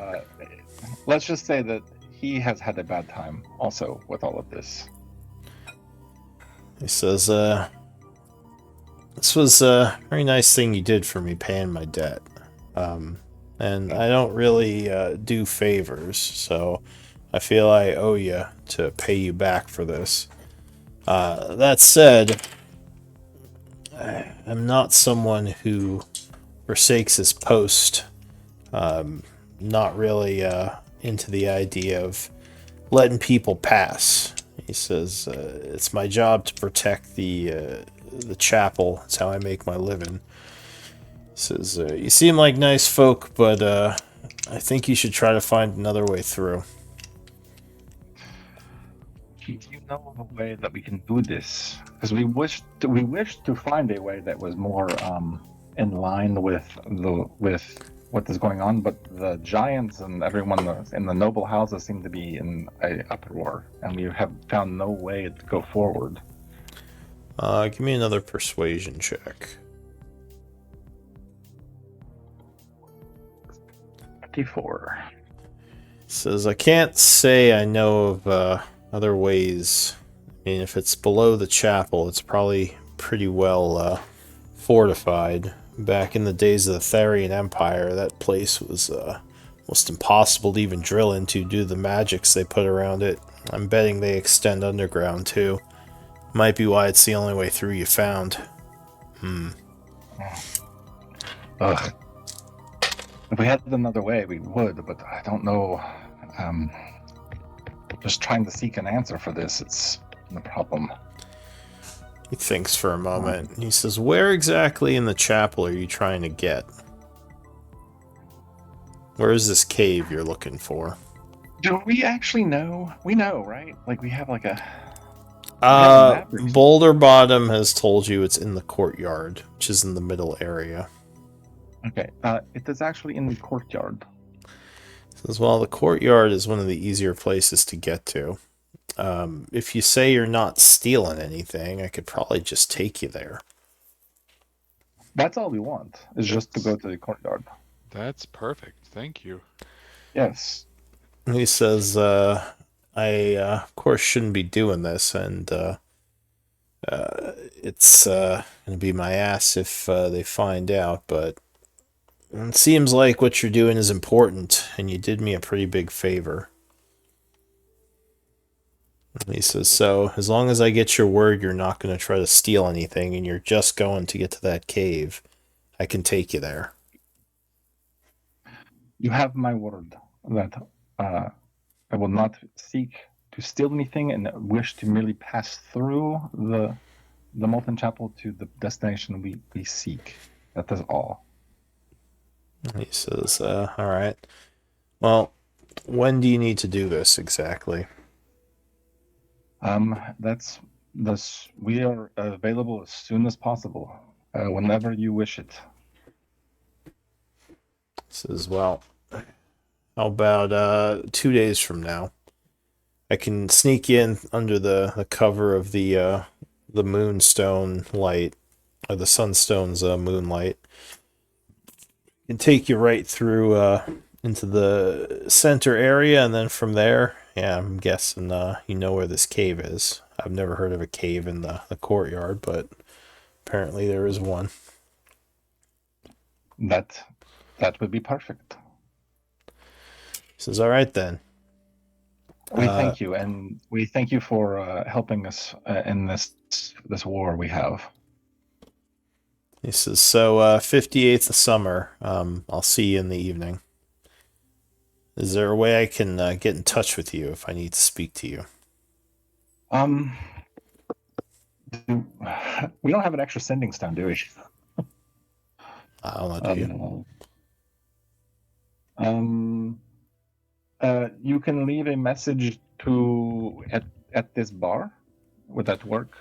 Let's just say that he has had a bad time also with all of this. He says, this was a very nice thing you did for me, paying my debt. And I don't really do favors, so I feel I owe you to pay you back for this. That said, I'm not someone who forsakes his post. Not really into the idea of letting people pass. He says, it's my job to protect the chapel. That's how I make my living. He says, you seem like nice folk, but I think you should try to find another way through. Do you know of a way that we can do this? Because we wish to find a way that was more in line with what is going on, but the giants and everyone in the noble houses seem to be in a uproar, and we have found no way to go forward. Give me another persuasion check. 54. Says, I can't say I know of other ways. I mean, if it's below the chapel, it's probably pretty well fortified. Back in the days of the Therian Empire, that place was almost impossible to even drill into due to the magics they put around it. I'm betting they extend underground too. Might be why it's the only way through you found. Ugh. If we had another way, we would, but I don't know. Just trying to seek an answer for this, it's the problem. He thinks for a moment. He says, where exactly in the chapel are you trying to get? Where is this cave you're looking for? Do we actually know? We know, right? Like, we have like a... map or something. Boulder Bottom has told you it's in the courtyard, which is in the middle area. Okay, it is actually in the courtyard. Says, well, the courtyard is one of the easier places to get to. If you say you're not stealing anything, I could probably just take you there. That's all we want, is just to go to the courtyard. That's perfect. Thank you. Yes. He says, I, of course, shouldn't be doing this, and it's going to be my ass if they find out, but it seems like what you're doing is important, and you did me a pretty big favor. He says, so as long as I get your word you're not going to try to steal anything and you're just going to get to that cave, I can take you there. You have my word that I will not seek to steal anything and wish to merely pass through the Molten Chapel to the destination we seek. That is all. He says, all right. Well, when do you need to do this exactly? We are available as soon as possible, whenever you wish it. Says, well, how about 2 days from now? I can sneak in under the cover of the moonstone light, or the sunstone's moonlight, and take you right through into the center area, and then from there, yeah, I'm guessing you know where this cave is. I've never heard of a cave in the courtyard, but apparently there is one. That would be perfect. Says, all right then. We thank you, and we thank you for helping us in this war we have. He says, so 58th of summer. I'll see you in the evening. Is there a way I can get in touch with you if I need to speak to you? We don't have an extra sending stone, do we? I'll not do you. You can leave a message at this bar. Would that work?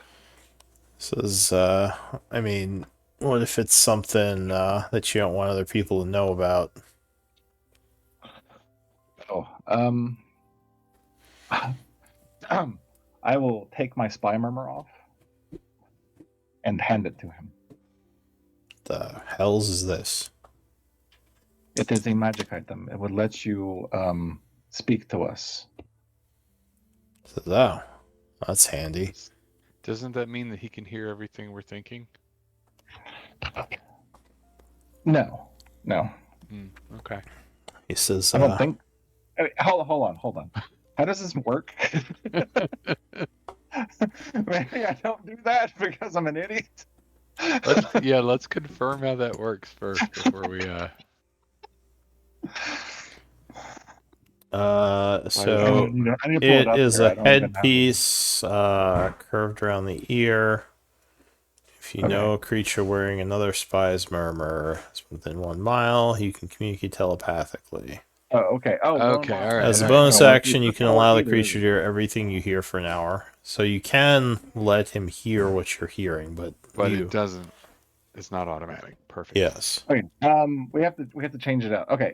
Says, I mean, what if it's something that you don't want other people to know about? Oh, I will take my spy murmur off and hand it to him. The hells is this? It is a magic item. It would let you speak to us. Says, oh, that's handy. Doesn't that mean that he can hear everything we're thinking? No. Okay. He says, I don't think. Hold on. How does this work? Maybe I don't do that because I'm an idiot. Let's confirm how that works first before we so it is a headpiece curved around the ear. If you know a creature wearing another spy's murmur within 1 mile, you can communicate telepathically. Oh, okay. Okay, all right. As a bonus action, you can allow the creature to hear everything you hear for an hour. So you can let him hear what you're hearing, but it doesn't. It's not automatic. Perfect. Yes. Okay. We have to change it out. Okay.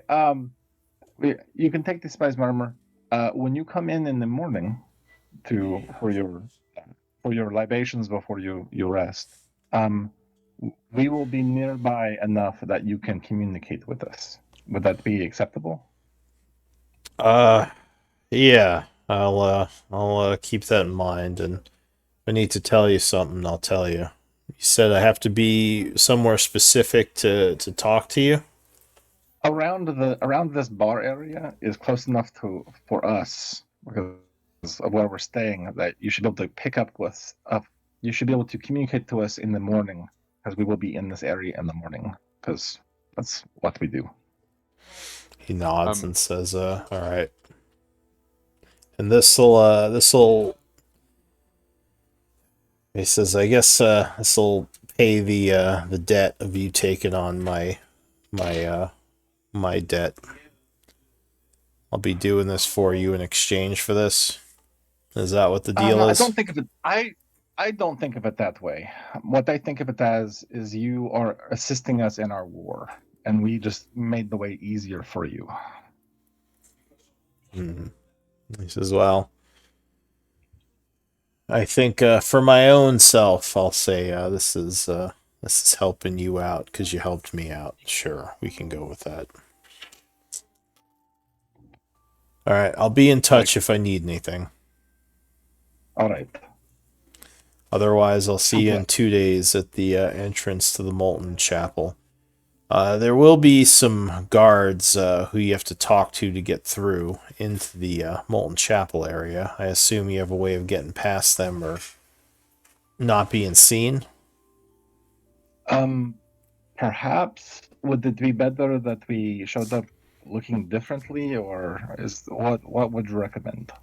You can take the spy's murmur. When you come in the morning for your libations before you rest, we will be nearby enough that you can communicate with us. Would that be acceptable? Yeah. I'll keep that in mind, and if I need to tell you something, I'll tell you. You said I have to be somewhere specific to talk to you? Around this bar area is close enough for us because of where we're staying that you should be able to pick up with you should be able to communicate to us in the morning because we will be in this area in the morning because that's what we do. He nods and says, all right. And this'll he says, I guess this'll pay the debt of you taking on my debt. I'll be doing this for you in exchange for this. Is that what the deal is? I don't think of it. I don't think of it that way. What I think of it as is you are assisting us in our war, and we just made the way easier for you. Mm-hmm. He says, well, I think for my own self, I'll say this is helping you out because you helped me out. Sure, we can go with that. All right, I'll be in touch if I need anything. All right. Otherwise, I'll see you in 2 days at the entrance to the Molten Chapel. There will be some guards who you have to talk to get through into the Molten Chapel area. I assume you have a way of getting past them or not being seen? Perhaps would it be better that we showed up looking differently, or what would you recommend?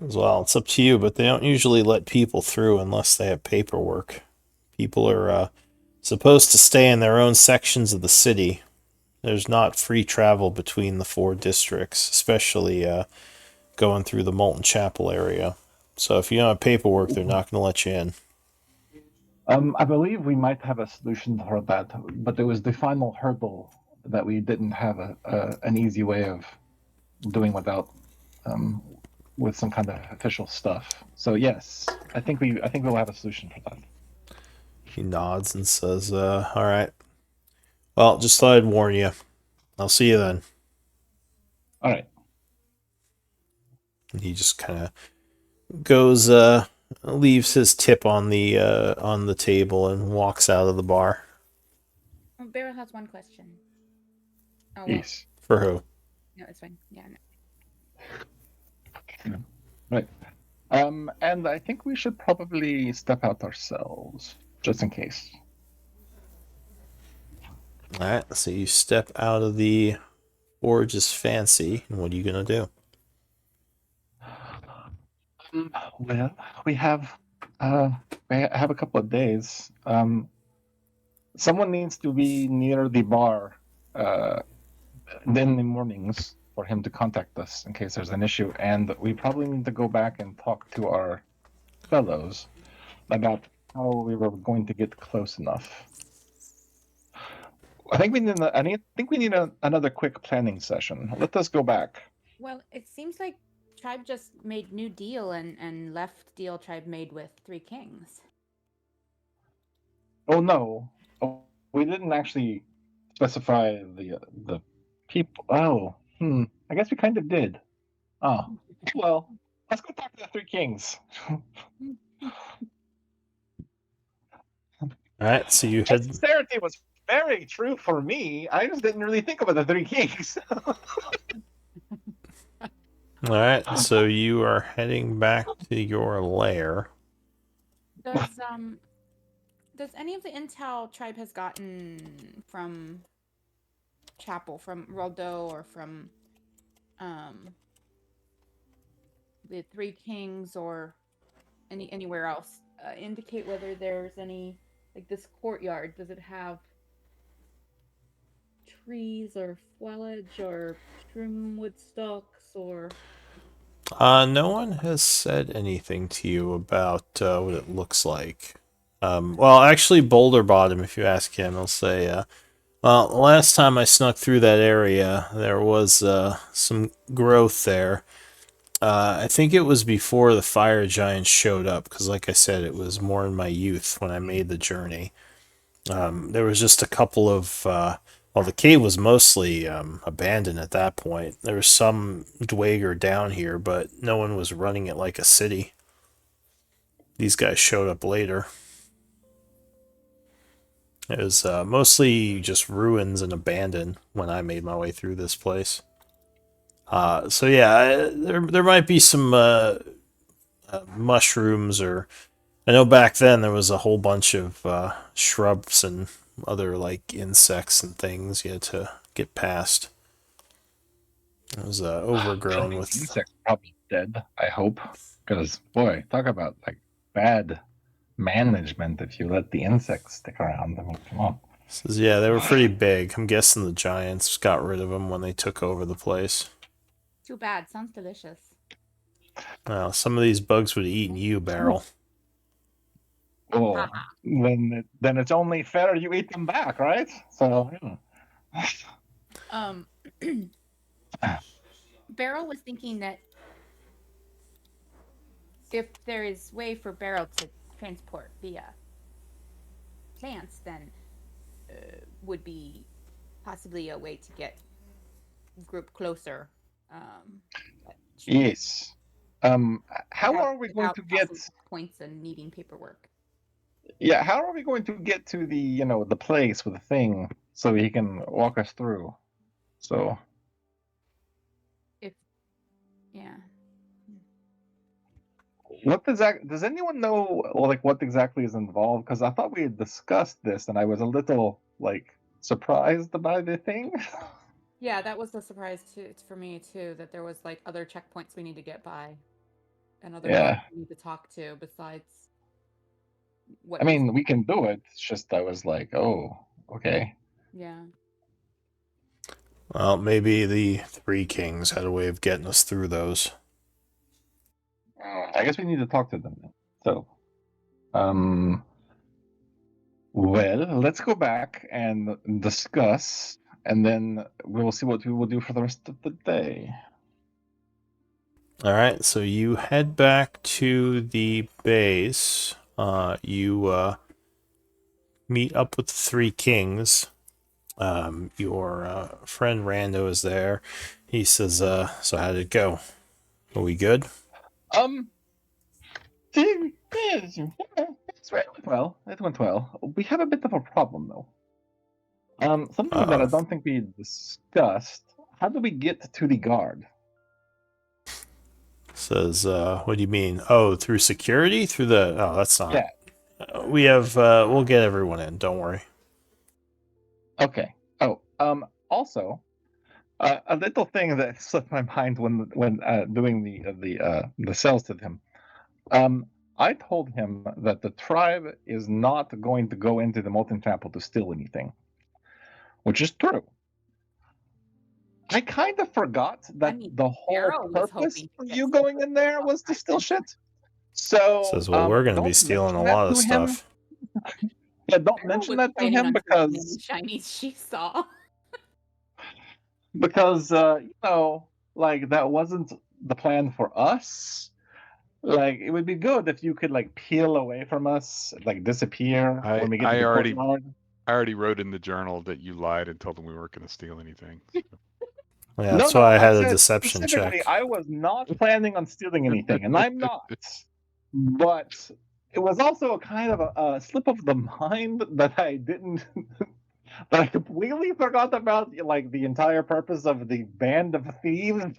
Well, it's up to you, but they don't usually let people through unless they have paperwork. People are supposed to stay in their own sections of the city. There's not free travel between the 4 districts, especially going through the Molten Chapel area. So if you don't have paperwork, they're not going to let you in. I believe we might have a solution for that, but it was the final hurdle that we didn't have an easy way of doing without with some kind of official stuff. So yes, I think we'll have a solution for that. He nods and says, all right. Well, just thought I'd warn you. I'll see you then. All right. And he just kind of goes, leaves his tip on the table and walks out of the bar. Beryl has one question. Oh, well. Yes. For who? No, it's fine. Yeah. No. Right. And I think we should probably step out ourselves, just in case. Alright, so you step out of the Forge's Fancy, and what are you gonna do? Well, we have a couple of days. Someone needs to be near the bar in the mornings for him to contact us in case there's an issue, and we probably need to go back and talk to our fellows about how we were going to get close enough. I think we need another quick planning session. Let us go back. Well, it seems like Tribe just made new deal and left deal Tribe made with Three Kings. Oh no, we didn't actually specify the people. Oh, I guess we kind of did. Oh, well, let's go talk to the Three Kings. Alright, so you head. Sincerity was very true for me. I just didn't really think about the Three Kings. Alright, so you are heading back to your lair. Does any of the intel Tribe has gotten from Chapel, from Roldo, or from the Three Kings, or anywhere else indicate whether there's any, like this courtyard, does it have trees or foliage or trim wood stalks or No one has said anything to you about what it looks like. Well, actually, Boulder Bottom, if you ask him, he'll say, well, the last time I snuck through that area, there was some growth there. I think it was before the fire giants showed up, because like I said, it was more in my youth when I made the journey. There was just a couple of... well, the cave was mostly abandoned at that point. There was some Dweger down here, but no one was running it like a city. These guys showed up later. It was mostly just ruins and abandoned when I made my way through this place. So yeah, there might be some mushrooms, or I know back then there was a whole bunch of shrubs and other like insects and things you had to get past. It was overgrown with insects. Probably dead. I hope, because boy, talk about like bad management if you let the insects stick around. I mean, come on. Says, yeah, they were pretty big. I'm guessing the giants got rid of them when they took over the place. Too bad. Sounds delicious. Well, some of these bugs would have eaten you, Beryl. Oh, then it's only fair you eat them back, right? So. Beryl was thinking that if there is way for Beryl to transport via plants, then would be possibly a way to get group closer. Yes. How are we going to get points and needing paperwork? Yeah, how are we going to get to the the place with the thing so he can walk us through? So. Yeah. What does anyone know like what exactly is involved? Because I thought we had discussed this, and I was a little like surprised by the thing. Yeah, that was a surprise too for me too. That there was like other checkpoints we need to get by, and other guards we need to talk to besides. I mean, we can do it. It's just I was like, oh, okay. Yeah. Well, maybe the Three Kings had a way of getting us through those. I guess we need to talk to them then. So, well, let's go back and discuss, and then we will see what we will do for the rest of the day. Alright, so you head back to the base. You meet up with the Three Kings. Your friend Rando is there. He says, so how did it go? Are we good? It went well. We have a bit of a problem though. Something that I don't think we discussed. How do we get to the guard? Says, what do you mean? Oh, through security? Through the... Oh, that's not... Yeah. We have... we'll get everyone in, don't worry. Okay. Also, a little thing that slipped my mind when doing the cells to him. I told him that the tribe is not going to go into the molten chapel to steal anything, which is true. I kind of forgot that the whole Arrow was purpose hoping of to you get going in there was to steal shit. So Says, well, we're going to be don't stealing a mention that lot of to him. stuff. Yeah, don't Arrow mention was that to planning him on taking any because shinies she saw. like that wasn't the plan for us. Like it would be good if you could like peel away from us, like disappear when we get to the courtyard. I already wrote in the journal that you lied and told them we weren't going to steal anything. So. Yeah, that's why I had a deception specifically, check. I was not planning on stealing anything, and I'm not. But it was also a kind of a slip of the mind that I didn't, that I completely forgot about, like the entire purpose of the band of thieves.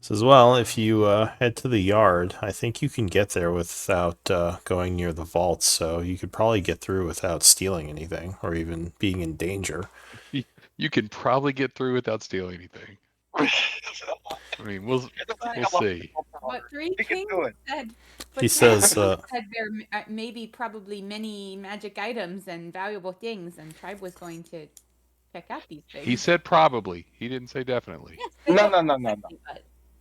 Says, well, if you head to the yard, I think you can get there without going near the vaults, so you could probably get through without stealing anything or even being in danger. You can probably get through without stealing anything. I mean, we'll see. But Three Kings said. He says, said there may be probably many magic items and valuable things, and Tribe was going to check out these things. He said probably. He didn't say definitely. Yes, No.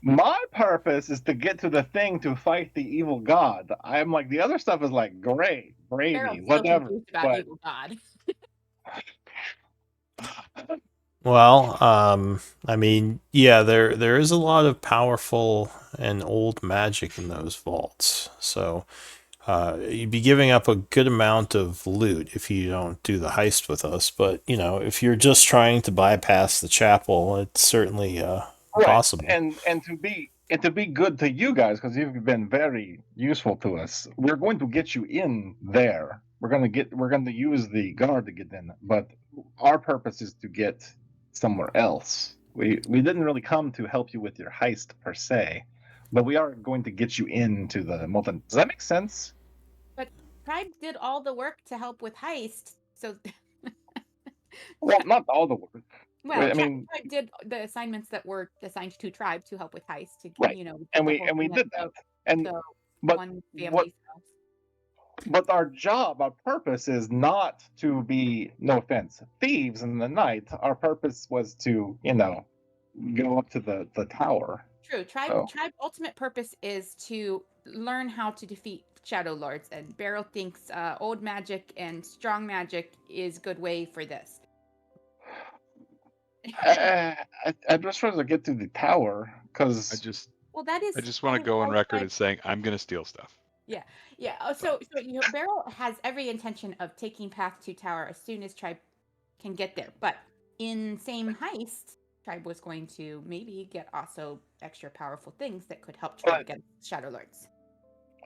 My purpose is to get to the thing to fight the evil god. I'm like, the other stuff is like great, gravy, whatever. About evil god. well, I mean, yeah, there is a lot of powerful and old magic in those vaults, so you'd be giving up a good amount of loot if you don't do the heist with us. But you know, if you're just trying to bypass the chapel, it's certainly possible. And to be good to you guys, because you've been very useful to us. We're going to get you in there. We're going to use the guard to get in, but our purpose is to get somewhere else. We didn't really come to help you with your heist per se, but we are going to get you into the molten. Does that make sense? But Tribe did all the work to help with heist, so. Well, not all the work. Well, I mean, Tribe did the assignments that were assigned to Tribe to help with heist. To, right. And we did that. And but our job, our purpose is not to be, no offense, thieves in the night. Our purpose was to, go up to the tower. True. Tribe's ultimate purpose is to learn how to defeat Shadowlords, and Beryl thinks old magic and strong magic is a good way for this. I just want to get to the tower because I just I want to go on record as saying I'm going to steal stuff. Yeah. So Beryl has every intention of taking path to tower as soon as Tribe can get there. But in same heist, Tribe was going to maybe get also extra powerful things that could help Tribe against Shadowlords.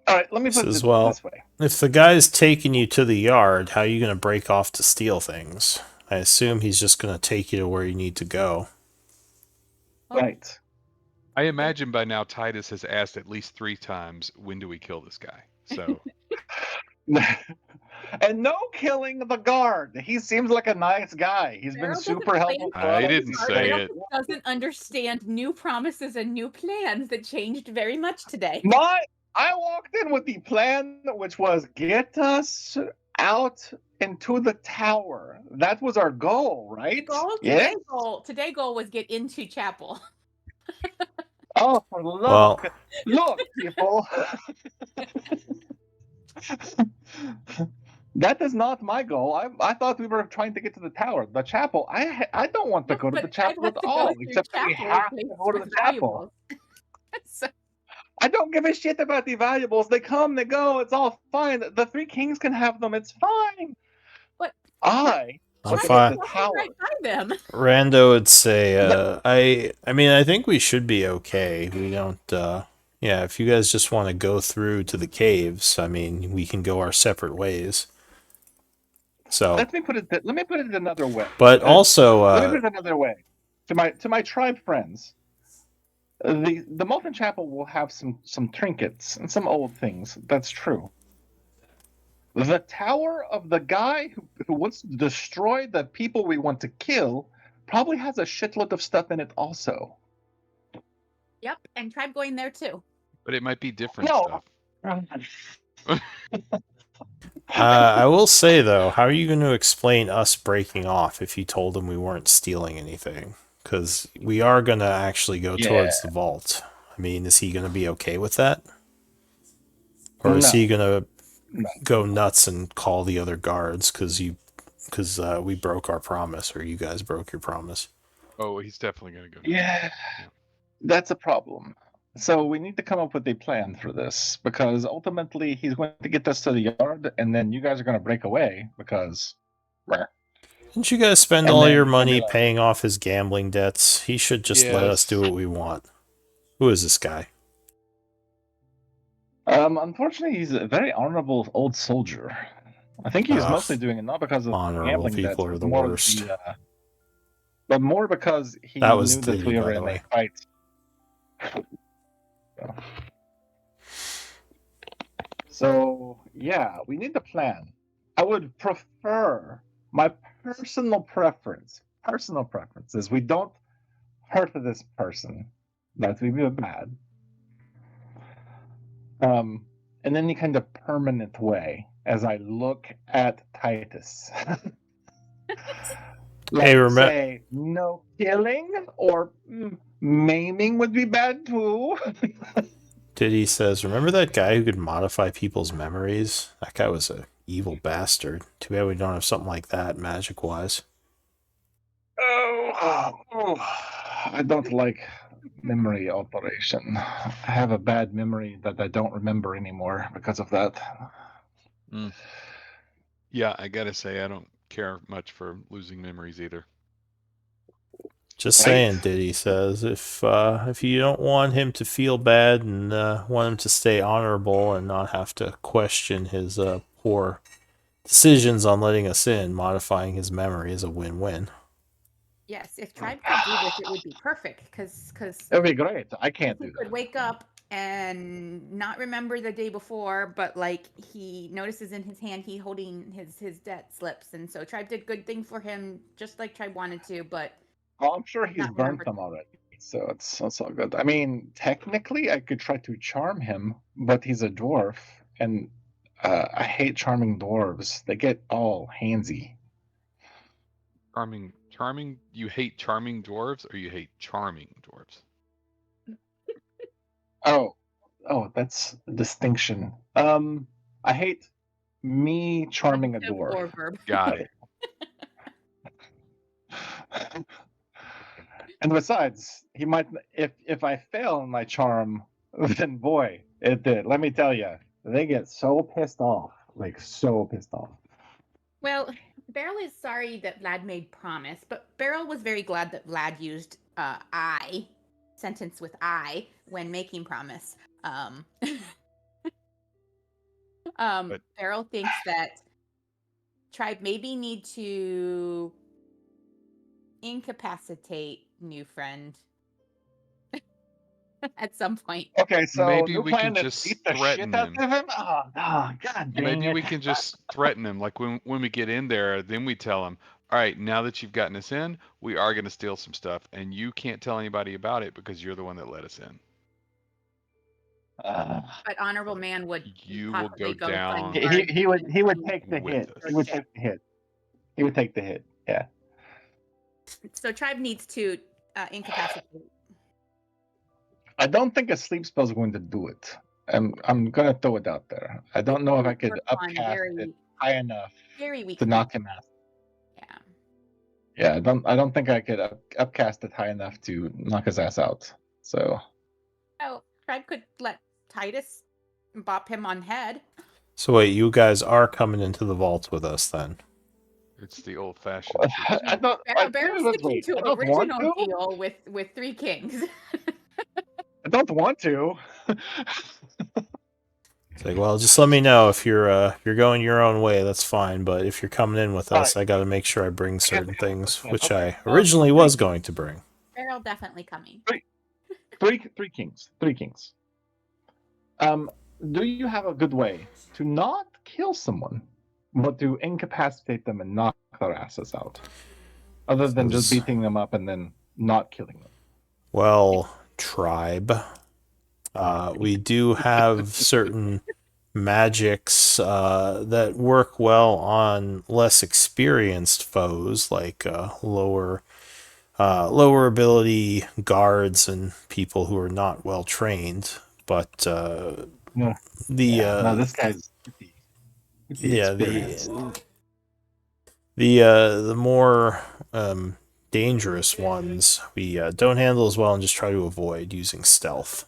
All right, let me put it this way. If the guy's taking you to the yard, how are you going to break off to steal things? I assume he's just going to take you to where you need to go. Right. I imagine by now Titus has asked at least 3 times, when do we kill this guy? So. And no killing the guard. He seems like a nice guy. He's been super helpful. I didn't say it. Doesn't understand new promises and new plans that changed very much today. I walked in with the plan, which was get us out into the tower. That was our goal, right? Today's goal was get into chapel. Oh, look, people. That is not my goal. I thought we were trying to get to the tower. The chapel. I don't want to go to the chapel at all. Except we have to go to the chapel. I don't give a shit about the valuables. They come, they go. It's all fine. The 3 kings can have them. It's fine. But I'm fine. Right by them. Rando would say, I mean, I think we should be okay. We don't, if you guys just want to go through to the caves, I mean, we can go our separate ways. So let me put it another way. But also, let me put it another way. To my tribe friends, the Molten Chapel will have some trinkets and some old things. That's true. The tower of the guy who wants to destroy the people we want to kill probably has a shitload of stuff in it also. Yep, and tribe going there too. But it might be different No. stuff. I will say though, how are you going to explain us breaking off if you told him we weren't stealing anything? Because we are going to actually go towards the vault. I mean, is he going to be okay with that? Or is he going to go nuts and call the other guards because we broke our promise, or you guys broke your promise? Oh, he's definitely going to go. Yeah, that's a problem. So we need to come up with a plan for this, because ultimately he's going to get us to the yard, and then you guys are going to break away because. Didn't you guys spend all your money paying off his gambling debts? He should just let us do what we want. Who is this guy? Unfortunately, he's a very honorable old soldier. I think he's mostly doing it not because of honorable gambling people debts, are the worst. But more because he That was knew that Diddy, we were by the in way. a fight. So yeah, we need a plan. I would prefer, my personal preference is we don't hurt this person. That would be bad. In any kind of permanent way, as I look at Titus. Say no killing or maiming would be bad too. Diddy says, remember that guy who could modify people's memories? That guy was a evil bastard. Too bad we don't have something like that magic-wise. I don't like memory alteration. I have a bad memory that I don't remember anymore because of that. Yeah, I gotta say, I don't care much for losing memories either. Just saying, Diddy says, if you don't want him to feel bad and want him to stay honorable and not have to question his poor decisions on letting us in, modifying his memory is a win-win. Yes, if tribe could do this, it would be perfect. Because it'd be great. I can't do that. He could wake up and not remember the day before, but like he notices in his hand he holding his debt slips, and so tribe did good thing for him, just like tribe wanted to. But I'm sure he's burnt them already, so it's all good. I mean, technically, I could try to charm him, but he's a dwarf, and I hate charming dwarves. They get all handsy. Charming. You hate charming dwarves, or you hate charming dwarves? Oh, that's a distinction. I hate me charming a dwarf. Got it. And besides, he might, if I fail in my charm, then boy, let me tell you, they get so pissed off, like so pissed off. Well, Beryl is sorry that Vlad made promise, but Beryl was very glad that Vlad used I, sentence with I, when making promise. Beryl thinks that tribe maybe need to incapacitate new friend at some point. Okay, so maybe we can just threaten him. Oh, God dang Maybe it. we can just threaten him. Like when we get in there, then we tell him, all right, now that you've gotten us in, we are going to steal some stuff, and you can't tell anybody about it because you're the one that let us in. But honorable man would will go down. He would take the hit. He would take the hit. He would take the hit. Yeah. So tribe needs to incapacitate. I don't think a sleep spell is going to do it. I'm gonna throw it out there. I don't know if I could upcast it high enough to knock him out. Yeah. I don't think I could upcast it high enough to knock his ass out. So. Oh, tribe could let Titus bop him on head. So wait, you guys are coming into the vault with us then? It's the old-fashioned. Barrel's sticking to original deal with Three Kings. I don't want to. It's like, well, just let me know if you're going your own way. That's fine. But if you're coming in with us, I got to make sure I bring certain things, which I originally was going to bring. Barrel definitely coming. Three kings. Do you have a good way to not kill someone, but to incapacitate them and knock their asses out, other than just beating them up and then not killing them. Well, tribe, we do have certain magics that work well on less experienced foes, like lower ability guards and people who are not well trained. But No, this guy's pretty experienced. The more dangerous ones we don't handle as well and just try to avoid using stealth.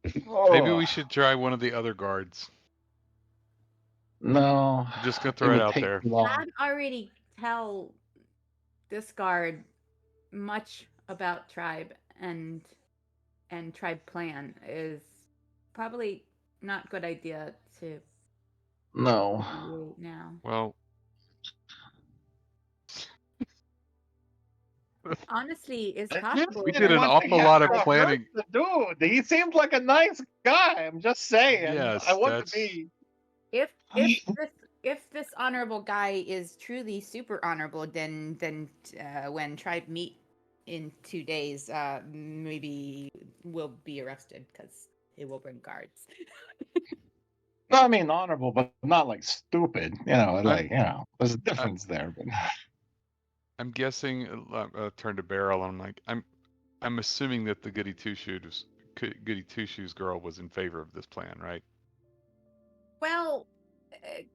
Maybe we should try one of the other guards. No. I'm just gonna throw it out there. I'd already tell this guard much about tribe and tribe plan is probably not a good idea to No. now. Well, honestly, it's possible. We did an awful lot of planning. Dude, he seems like a nice guy. I'm just saying. Yes, I want to be. If this honorable guy is truly super honorable, then when tribe meet in 2 days, maybe we'll be arrested because it will bring guards. No, I mean honorable, but not like stupid. There's a difference there. But I'm guessing. Turn to Beryl. I'm assuming that the goody two shoes girl was in favor of this plan, right? Well,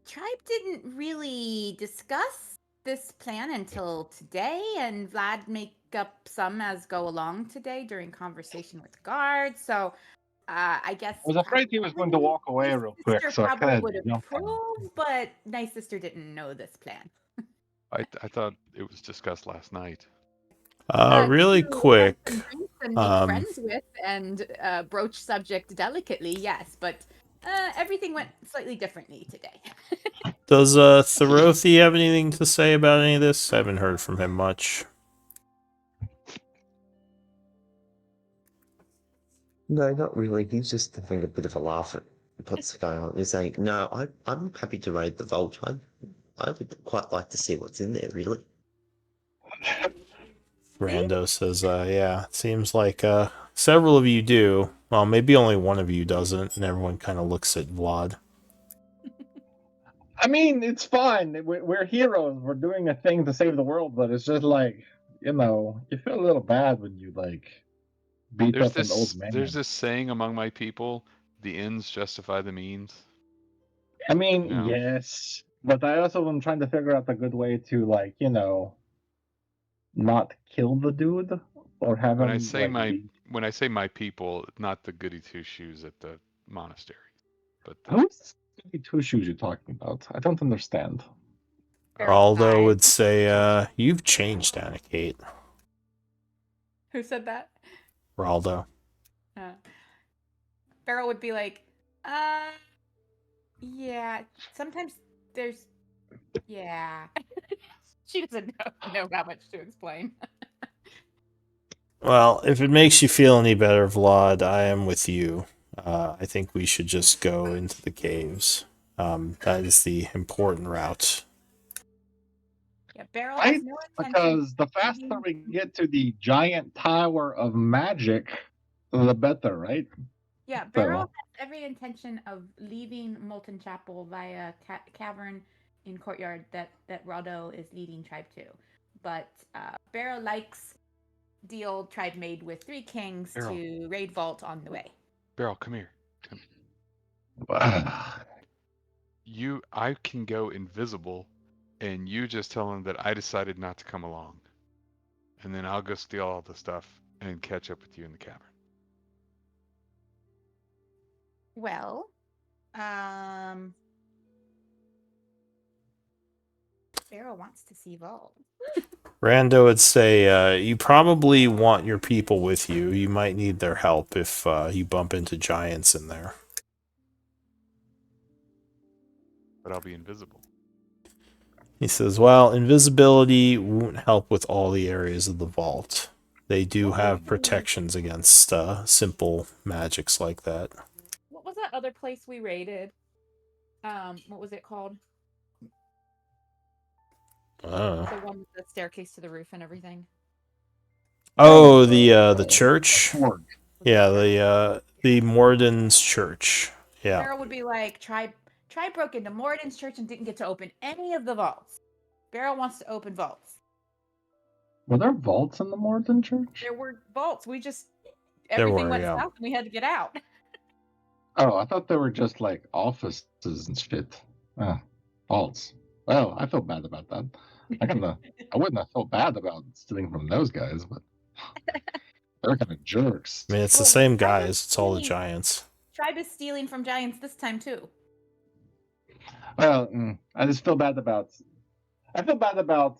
tribe didn't really discuss this plan until today, and Vlad make up some as go along today during conversation with guards. So, I guess I was afraid he was going to walk away real quick, so I probably kind would of have approved, but Nice Sister didn't know this plan. I thought it was discussed last night. Really quick. And make friends with and broach subject delicately, yes, but everything went slightly differently today. Does Thorothy have anything to say about any of this? I haven't heard from him much. No, not really. He's just having a bit of a laugh at what's going on. He's saying, "No, I'm happy to raid the vault. I would quite like to see what's in there, really." Rando says, yeah, it seems like several of you do. Well, maybe only one of you doesn't, and everyone kind of looks at Vlad. I mean, it's fine. We're heroes. We're doing a thing to save the world, but it's just like, you feel a little bad when you beat up an old man. There's this saying among my people: the ends justify the means. I mean, yes, but I also am trying to figure out the good way to not kill the dude or have when him. When I say my people, not the goody two shoes at the monastery, but who's goody two shoes you're talking about? I don't understand. Aldo would say, "You've changed, Anna Kate." Who said that? Raldo. Beryl would be like, yeah, sometimes there's, yeah. She doesn't know how much to explain. Well, if it makes you feel any better, Vlad, I am with you. I think we should just go into the caves. That is the important route. Yeah, Beryl has no intention. Because the faster we get to the giant tower of magic, the better, right? Yeah, Beryl has every intention of leaving Molten Chapel via cavern in courtyard that Rado is leading tribe to. But Beryl likes deal tribe made with 3 kings to raid vault on the way. Beryl, come here. I can go invisible, and you just tell them that I decided not to come along, and then I'll go steal all the stuff and catch up with you in the cavern. Well, Beryl wants to see vault. Rando would say, you probably want your people with you. You might need their help if you bump into giants in there. But I'll be invisible. He says, well, invisibility won't help with all the areas of the vault. They do have protections against simple magics like that. What was that other place we raided? what was it called? Uh, The one with the staircase to the roof and everything. oh, the church. Sword. Yeah, the Morden's church. Yeah, Beryl would be like, Tribe broke into Moradin's church and didn't get to open any of the vaults. Beryl wants to open vaults. Were there vaults in the Morden Church? There were vaults. We just there everything were. went Yeah, south and we had to get out. Oh, I thought they were just like offices and shit. Vaults. Well, I feel bad about that. I wouldn't have felt bad about stealing from those guys, but they're kind of jerks. I mean it's the Well, same Tribe guys. is It's all the stealing- giants. Tribe is stealing from giants this time too. Well, I just feel bad about. I feel bad about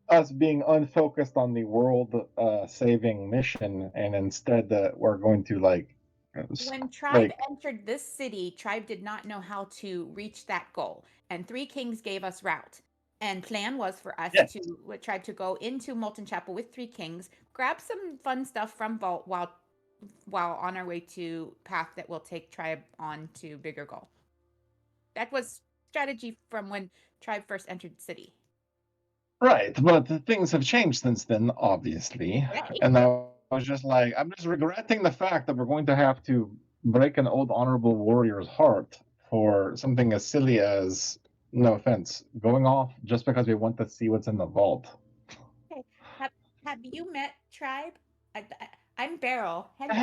us being unfocused on the world saving mission, and instead we're going to When Tribe entered this city, Tribe did not know how to reach that goal, and Three Kings gave us route. And plan was for us Yes. to Tribe to go into Molten Chapel with Three Kings, grab some fun stuff from Vault while on our way to path that will take Tribe on to bigger goal. That was strategy from when Tribe first entered the city. Right, but things have changed since then, obviously. Right. And I was just like, I'm just regretting the fact that we're going to have to break an old honorable warrior's heart for something as silly as, no offense, going off just because we want to see what's in the vault. Okay. Have you met Tribe? I'm Beryl. Hello. I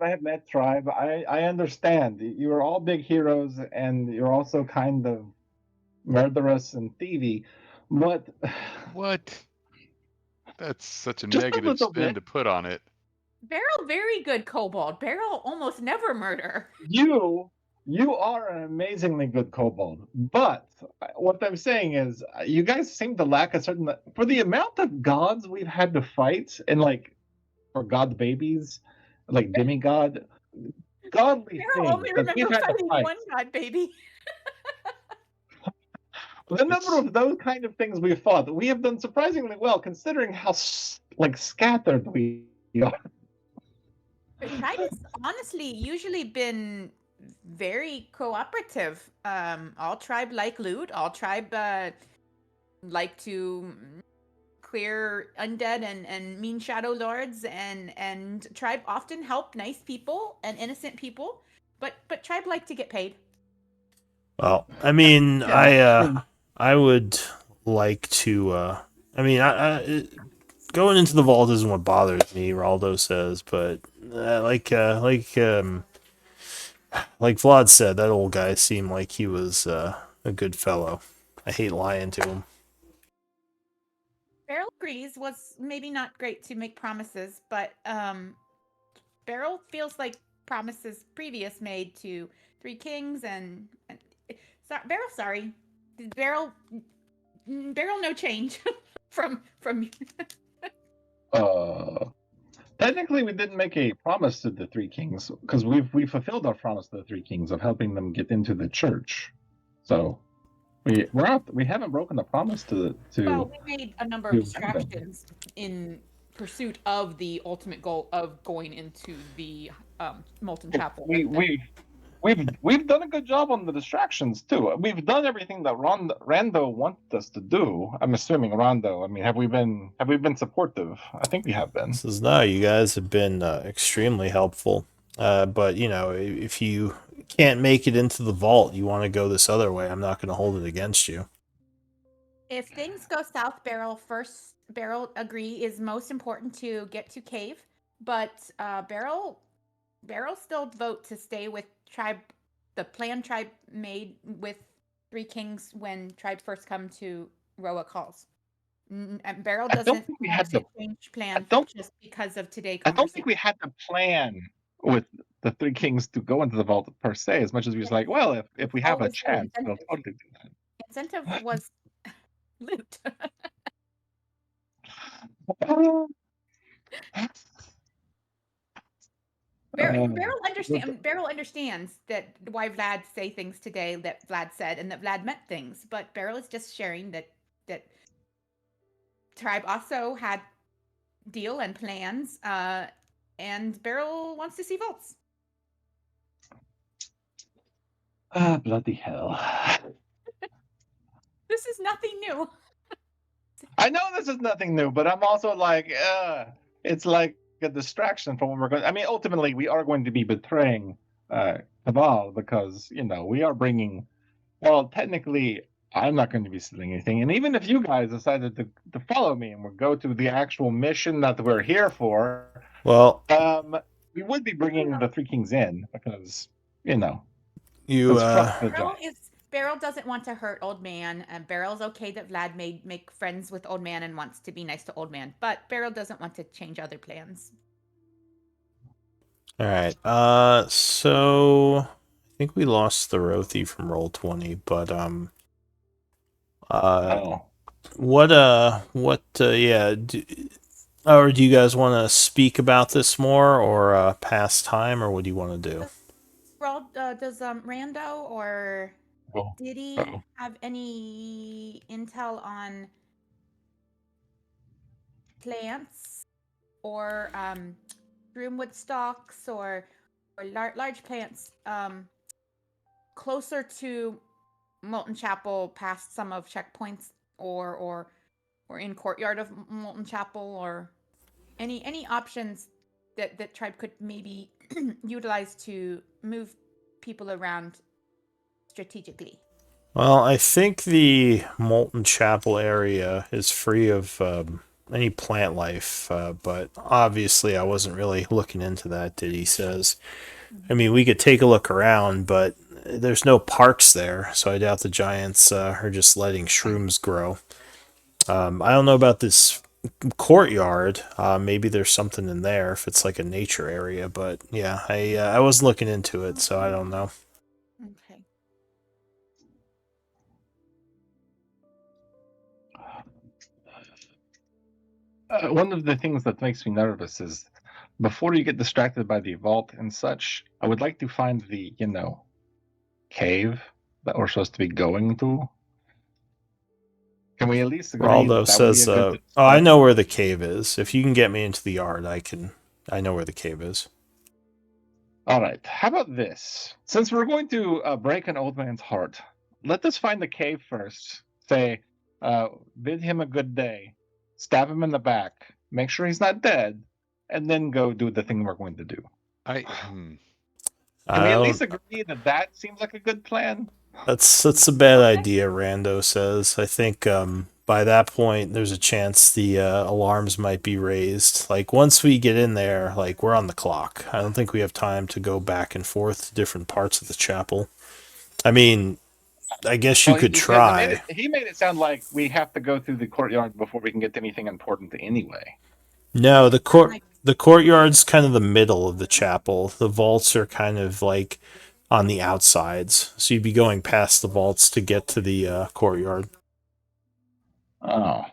have met Tribe. I understand. You're all big heroes, and you're also kind of murderous and thievy, but What? That's such a Just a negative little spin bit. to put on it. Beryl, very good kobold. Beryl almost never murder. You are an amazingly good kobold, but what I'm saying is you guys seem to lack a certain, for the amount of gods we've had to fight, and for god babies, like demigod, godly Beryl only things that we've remembers had to fighting fight. one god, baby. The number of those kind of things we've fought, we have done surprisingly well considering how scattered we are. Tribe has honestly usually been very cooperative. All tribe like loot. All tribe like to clear undead and mean shadow lords, and tribe often help nice people and innocent people. But tribe like to get paid. Well, I mean, Yeah. I would like to. I mean, going into the vault isn't what bothers me. Raldo says, but like Vlad said, that old guy seemed like he was a good fellow. I hate lying to him. Beryl agrees was maybe not great to make promises, but Beryl feels like promises previous made to Three Kings and Beryl, sorry, Beryl, no change from. Technically, we didn't make a promise to the Three Kings because we fulfilled our promise to the Three Kings of helping them get into the church. So we haven't broken the promise to. Well, we made a number of distractions in pursuit of the ultimate goal of going into the Molten Chapel. We've done a good job on the distractions too. We've done everything that Rando wanted us to do. I'm assuming Rando. I mean, have we been supportive? I think we have been. Says no, you guys have been extremely helpful. But you know, if you can't make it into the vault, you want to go this other way. I'm not going to hold it against you. If things go south, Beryl agree is most important to get to cave, but Beryl still vote to stay with tribe. The plan tribe made with Three Kings when tribe first come to Roa calls. And Beryl doesn't want to change plan just because of today. I don't think we had to plan with the Three Kings to go into the vault per se, as much as we was like, well, if we have a chance, we'll totally do that. Incentive was loot. Beryl understands that why Vlad say things today that Vlad said and that Vlad meant things, but Beryl is just sharing that tribe also had deal and plans, and Beryl wants to see votes. Ah, bloody hell. This is nothing new. I know this is nothing new, but I'm also like, it's like a distraction from what we're going. I mean, ultimately, we are going to be betraying Cabal because we are bringing. Well, technically, I'm not going to be stealing anything, and even if you guys decided to follow me and we go to the actual mission that we're here for, Well, we would be bringing the Three Kings in because you because fuck the Beryl giant. Beryl doesn't want to hurt Old Man, and Beryl's okay that Vlad may make friends with Old Man and wants to be nice to Old Man, but Beryl doesn't want to change other plans. all right. So I think we lost the Rothy from Roll20, but Oh. yeah. Or do you guys want to speak about this more, or pass time, or what do you want to do? Does Rando or Oh. Diddy Uh-oh. have any intel on plants or broomwood stalks or large plants closer to Molten Chapel, past some of checkpoints, or in courtyard of Molten Chapel, or any options that tribe could maybe utilize to move people around strategically? Well, I think the Molten Chapel area is free of any plant life, but obviously I wasn't really looking into that, Diddy says. I mean, we could take a look around, but there's no parks there, so I doubt the giants are just letting shrooms grow. I don't know about this courtyard. Maybe there's something in there if it's like a nature area, but yeah, I wasn't looking into it, so I don't know. Okay. One of the things that makes me nervous is before you get distracted by the vault and such, I would like to find the, cave that we're supposed to be going to. Can we at least agree Raldo that that would be says, a good "Oh, I start? know where the cave is. If you can get me into the yard, I know where the cave is." All right. How about this? Since we're going to break an old man's heart, let us find the cave first. Say, bid him a good day, stab him in the back, make sure he's not dead, and then go do the thing we're going to do. Can we I at don't. least agree that that seems like a good plan? That's a bad idea. Rando says. I think by that point, there's a chance the alarms might be raised. Like once we get in there, like we're on the clock. I don't think we have time to go back and forth to different parts of the chapel. I mean, I guess you Well, could because try. he made it sound like we have to go through the courtyard before we can get to anything important anyway. No, Like, the courtyard's kind of the middle of the chapel. The vaults are kind of like on the outsides, so you'd be going past the vaults to get to the courtyard. Oh.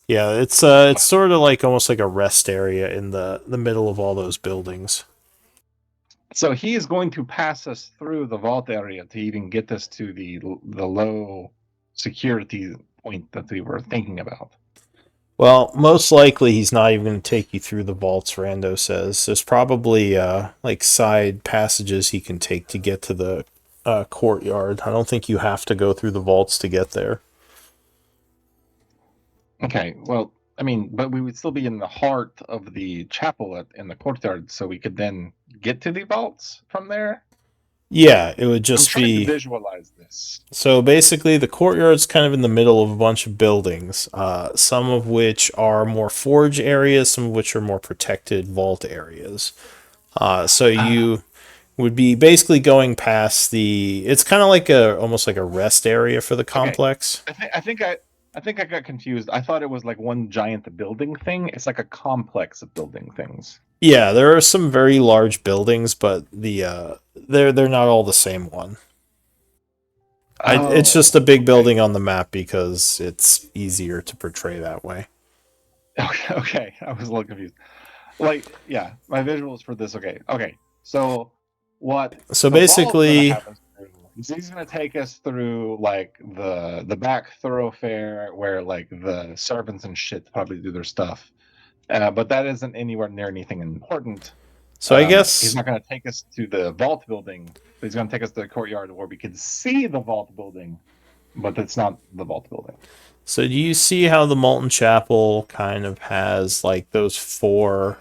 Yeah, it's sort of like almost like a rest area in the middle of all those buildings. So he is going to pass us through the vault area to even get us to the low security point that we were thinking about. Well, most likely he's not even going to take you through the vaults, Rando says. There's probably like side passages he can take to get to the courtyard. I don't think you have to go through the vaults to get there. Okay, well, I mean, but we would still be in the heart of the chapel in the courtyard, so we could then get to the vaults from there. Yeah, it would I'm just trying to be. visualize this. So basically, the courtyard's kind of in the middle of a bunch of buildings, some of which are more forge areas, some of which are more protected vault areas. So you would be basically going past the. It's kind of like almost like a rest area for the Okay, complex. I think I got confused. I thought it was like one giant building thing. It's like a complex of building things. Yeah, there are some very large buildings, but they're not all the same one. It's just a Oh, big okay. building on the map because it's easier to portray that way. Okay. I was a little confused. Like, yeah, my visuals for this. Okay. So, what So Cabal's gonna basically, have us through? He's gonna take us through like the back thoroughfare where like the servants and shit probably do their stuff. But that isn't anywhere near anything important. So I He's guess not going to take us to the vault building, but he's going to take us to the courtyard where we can see the vault building, but it's not the vault building. so. Do you see how the Molten Chapel kind of has like those 4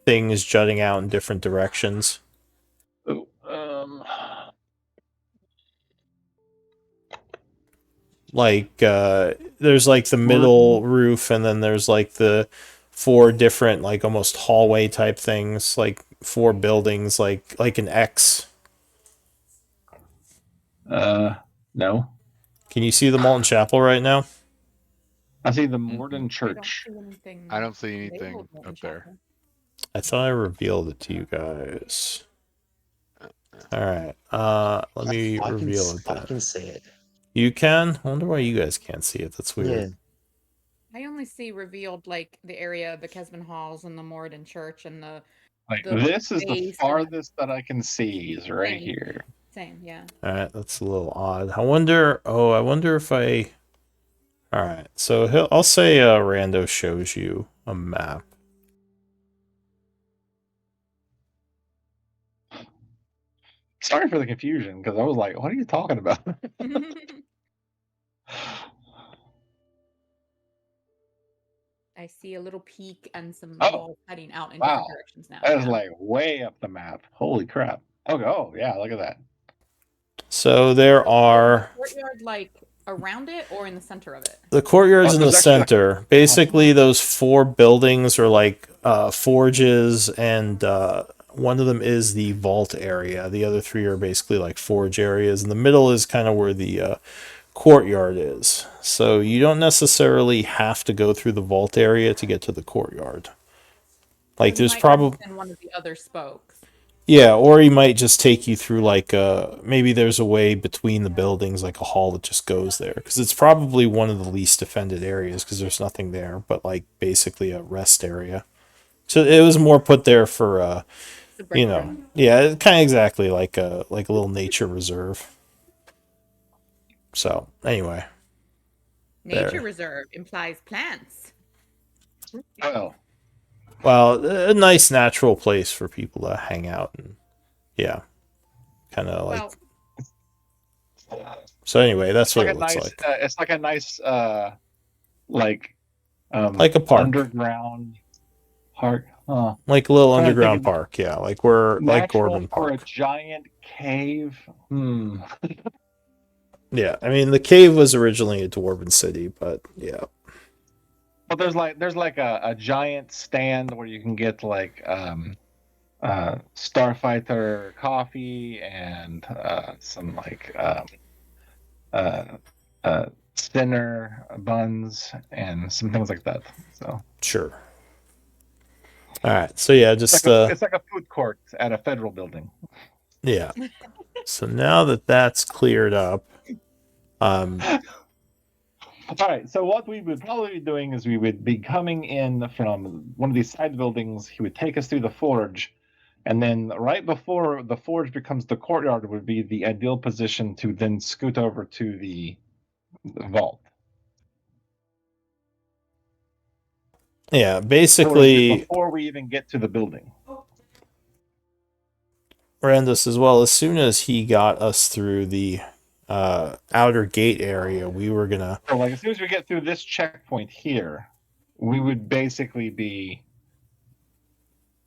things jutting out in different directions? Ooh, Like there's like the middle roof, and then there's like the 4 different like almost hallway type things, like 4 buildings, like an X. no. Can you see the Molten Chapel right now? I see the Mm-mm. Morden I don't Church. see anything. I don't see anything labeled Molten up there. Chapel. I thought I revealed it to you guys. All right. Let me reveal it I then. can see it. You can? I wonder why you guys can't see it. That's weird. Yeah. I only see revealed like the area of the Kesman Halls and the Morden Church and the Like the this is the base and farthest that I can see is right Same. here. same, yeah. All right, that's a little odd. I wonder. Oh, I wonder if I. All right, so I'll say Rando shows you a map. Sorry for the confusion because I was like, "What are you talking about?" I see a little peak and some Oh, walls heading out in wow. different directions now. That is yeah. like way up the map. Holy crap! Okay. Oh yeah, look at that. So there Is are the courtyard like around it or in the center of it? the courtyards in the There's actually center. Basically, those 4 buildings are like forges, and one of them is the vault area. The other 3 are basically like forge areas, and the middle is kind of where the courtyard is. So you don't necessarily have to go through the vault area to get to the courtyard. Like So he there's might probably in one of the other spokes. yeah, or he might just take you through like maybe there's a way between the buildings, like a hall that just goes there, because it's probably one of the least defended areas because there's nothing there but like basically a rest area. So it was more put there for The break yeah, kind of exactly like a little nature reserve. So anyway, Nature there. reserve implies plants. Well, Well, a nice natural place for people to hang out and yeah, kind of like. Well, So anyway, that's it's what like it a looks nice. like. It's like a nice, like, Like a park. underground park. Huh. Like a little Trying to think underground of park, yeah. Like we're like Natural Gordon for a Park. giant cave. Yeah, I mean the cave was originally a dwarven city, but yeah. But there's like a giant stand where you can get like Starfighter coffee and some like Sinner buns and some things like that. So Sure. All right. So yeah, just it's like a food court at a federal building. yeah. So now that that's cleared up, All right. So what we would probably be doing is we would be coming in from one of these side buildings. He would take us through the forge, and then right before the forge becomes the courtyard would be the ideal position to then scoot over to the vault. yeah, basically Before we even get to the building. Randus as well. As soon as he got us through the outer gate area, we were gonna. So like as soon as we get through this checkpoint here, we would basically be.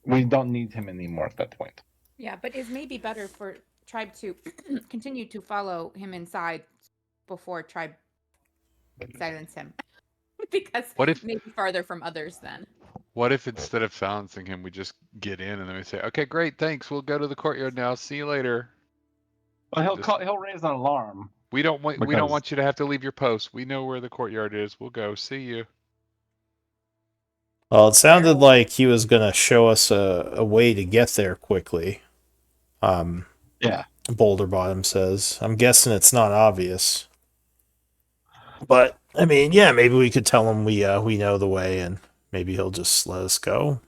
We don't need him anymore at that point. yeah, but it may be better for tribe to continue to follow him inside before tribe silence him. Because What if maybe farther from others then. what if instead of silencing him, we just get in and then we say, "Okay, great, thanks. We'll go to the courtyard now. See you later." Well, Just- he'll raise an alarm. We don't want Because- you to have to leave your post. We know where the courtyard is. We'll go. See you. Well, it sounded like he was gonna show us a way to get there quickly. Yeah. Boulder Bottom says. I'm guessing it's not obvious. But I mean, yeah, maybe we could tell him we know the way, and maybe he'll just let us go.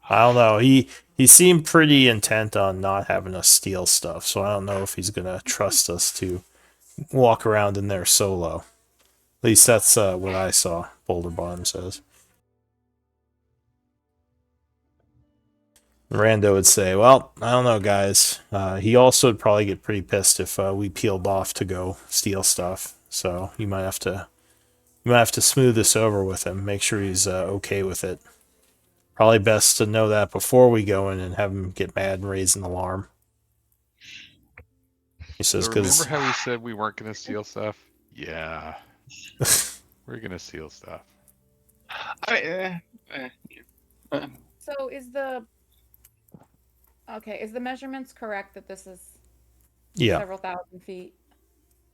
I don't know. He seemed pretty intent on not having us steal stuff, so I don't know if he's gonna trust us to walk around in there solo. At least that's what I saw. Boulder Bottom says. Rando would say, "Well, I don't know, guys." He also would probably get pretty pissed if we peeled off to go steal stuff. So you might have to smooth this over with him. Make sure he's okay with it. Probably best to know that before we go in and have him get mad and raise an alarm. He says, So remember "Because how we said we weren't going to steal stuff? Yeah, we're going to steal stuff. So is the measurements correct that this is yeah, several thousand feet?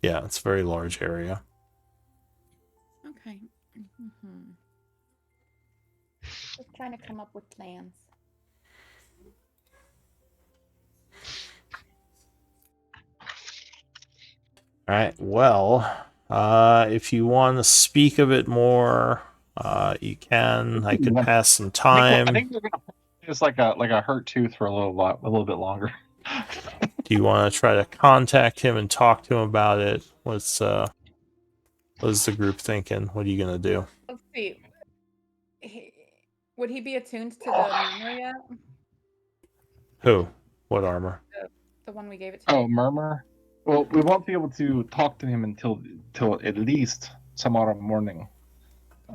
yeah, it's a very large area." Okay. Just trying to come up with plans. All right. Well, if you want to speak a bit more, you can. I could pass some I time. think we're gonna just like a hurt tooth for a little bit longer. Do you want to try to contact him and talk to him about it? What is the group thinking? What are you gonna do? Let's see. Would he be attuned to the murmur yet? Who? What armor? The one we gave it to? Oh, murmur. Well, we won't be able to talk to him until at least tomorrow morning,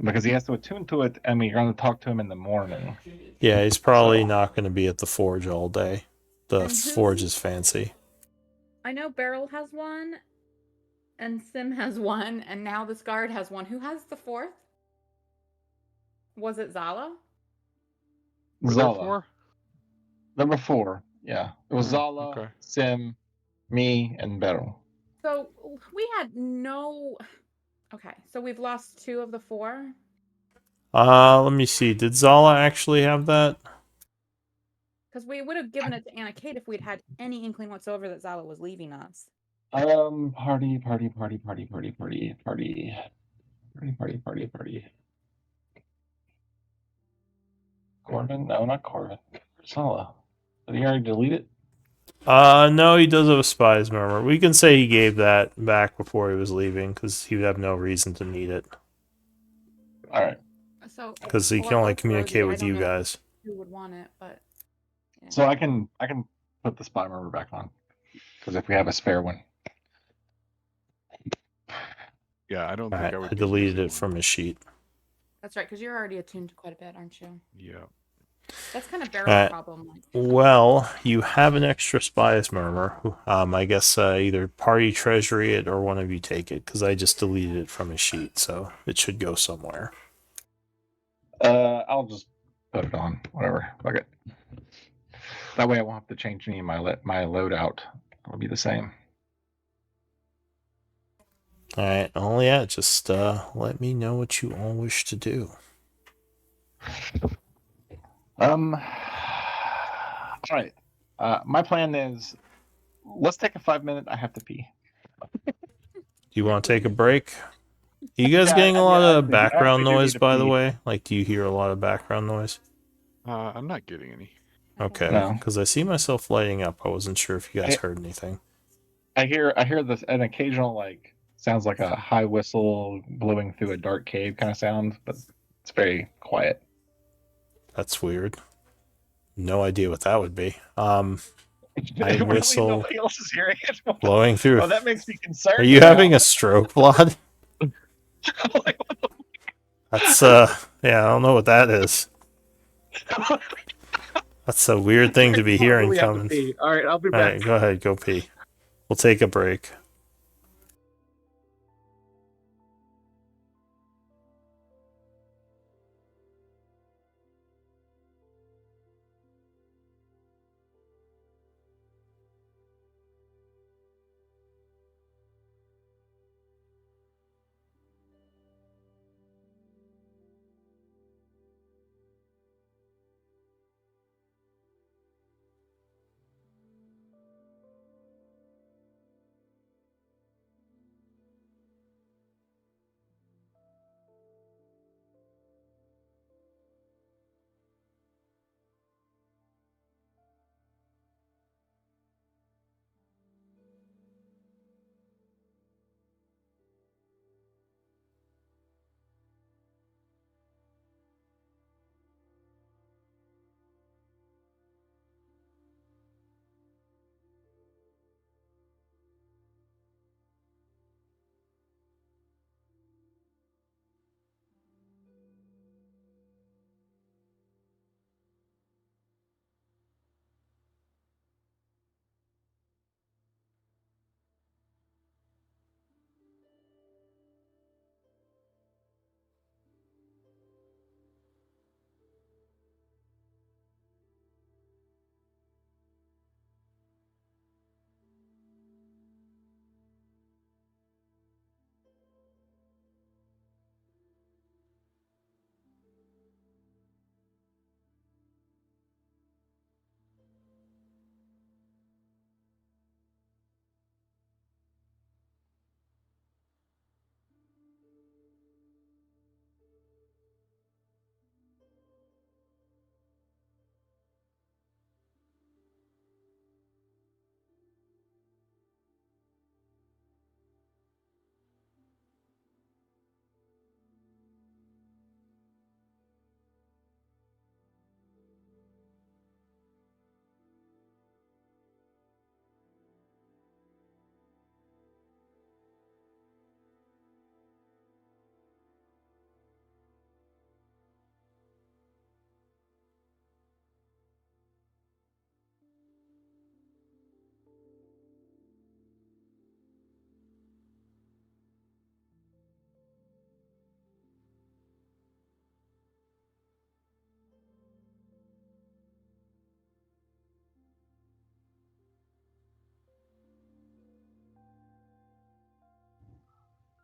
because he has to attune to it, and we're going to talk to him in the morning. Yeah, he's probably not going to be at the forge all day. The And who- forge is fancy. I know Beryl has one, and Sim has one, and now this guard has one. Who has the fourth? Was it Zala? Were there Zala. 4? Number 4. Yeah, it was Hmm, Zala, okay. Sim, me, and Beryl. So we had no. Okay, so we've lost 2 of the 4. Let me see. Did Zala actually have that? Because we would have given it to Anna Kate if we'd had any inkling whatsoever that Zala was leaving us. Party. Corbin? No, not Corbin. Zala. Did he already delete it? No, he does have a spy's murmur. We can say he gave that back before he was leaving, because he would have no reason to need it. All right. So Because he can only communicate with you guys. Who would want it? But yeah. So I can put the spy murmur back on, because if we have a spare one. Yeah, I don't think Alright, I would I be deleted using it from his sheet. That's right, because you're already attuned to quite a bit, aren't you? Yeah. That's kind of Beryl's Alright. problem. Like, Well, you have an extra spy's murmur. I guess either party treasury it or one of you take it, because I just deleted it from his sheet, so it should go somewhere. I'll just put it on. Whatever. Fuck it. That way I won't have to change any of my loadout. It'll be the same. Alright, well, yeah, just let me know what you all wish to do. All right. My plan is, let's take a 5-minute. I have to pee. Do you want to take a break? Are you guys Yeah, getting a lot I of actually background do need noise, to by the pee. way? Like, do you hear a lot of background noise? I'm not getting any. Okay, No. because I see myself lighting up. I wasn't sure if you guys heard anything. I hear this an occasional like sounds like a high whistle blowing through a dark cave kind of sound, but it's very quiet. That's weird. No idea what that would be. I Really, whistle nobody else is hearing it. blowing through. Oh, that makes me concerned. Are you now. having a stroke, Vlad? Like, what the That's yeah, I don't know what that is. That's a weird thing to be I hearing really have to coming. pee. All right, I'll be All back. right, go ahead, go pee. We'll take a break.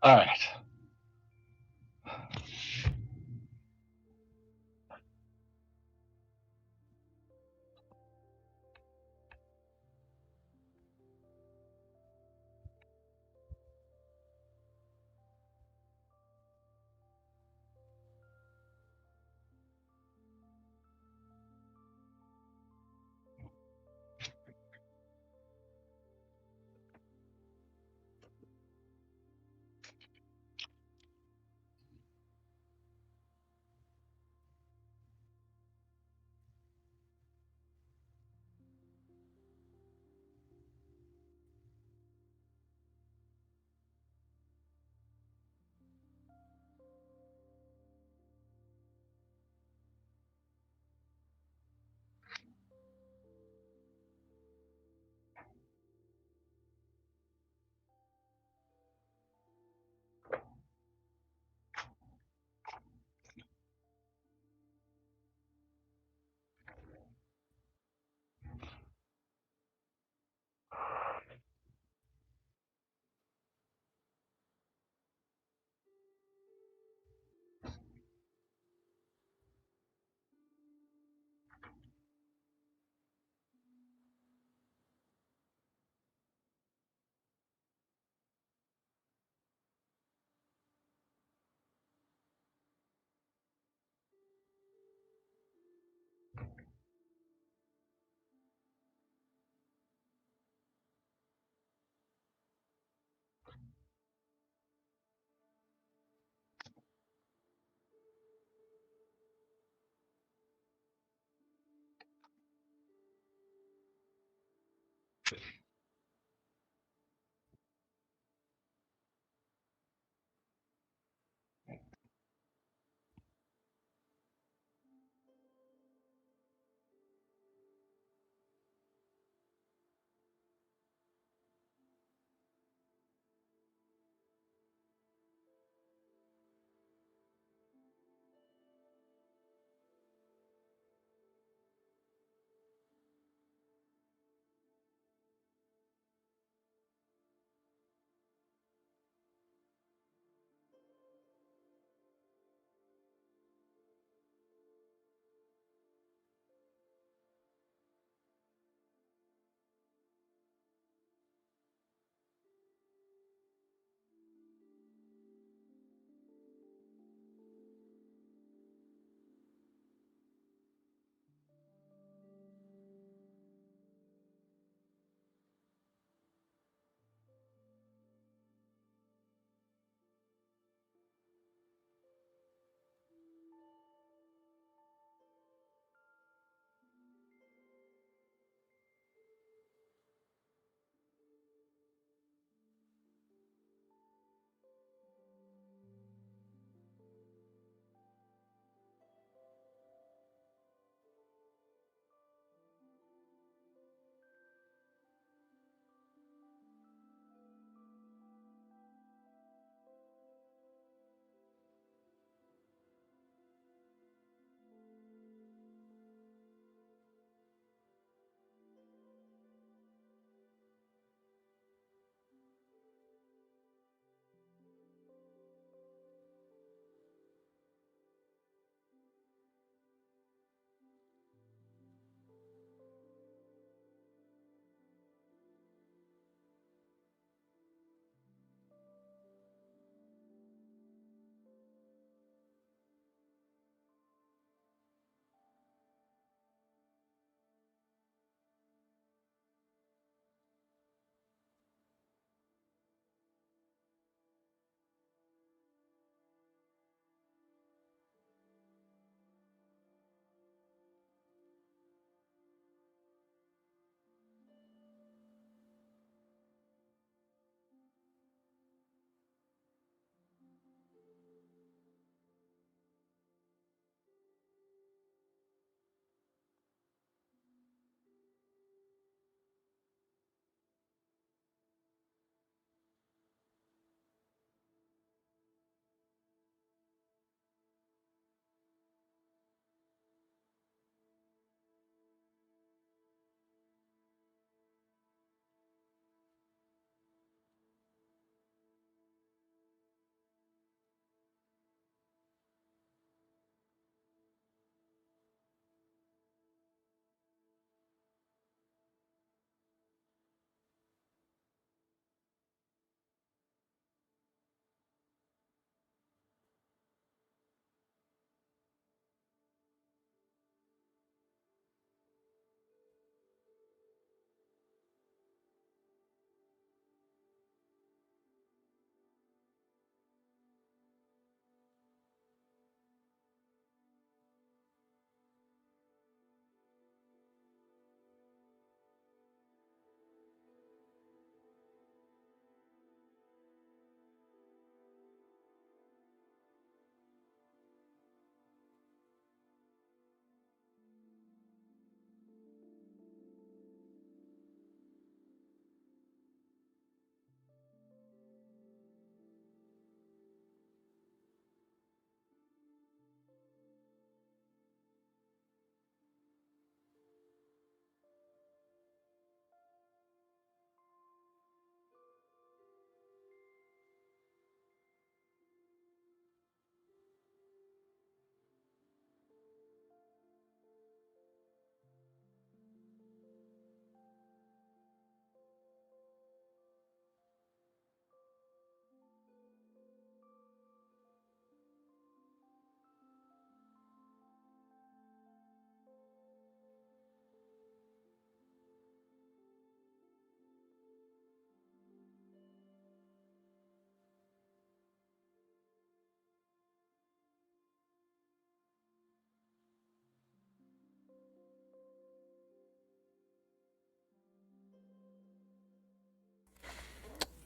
All right.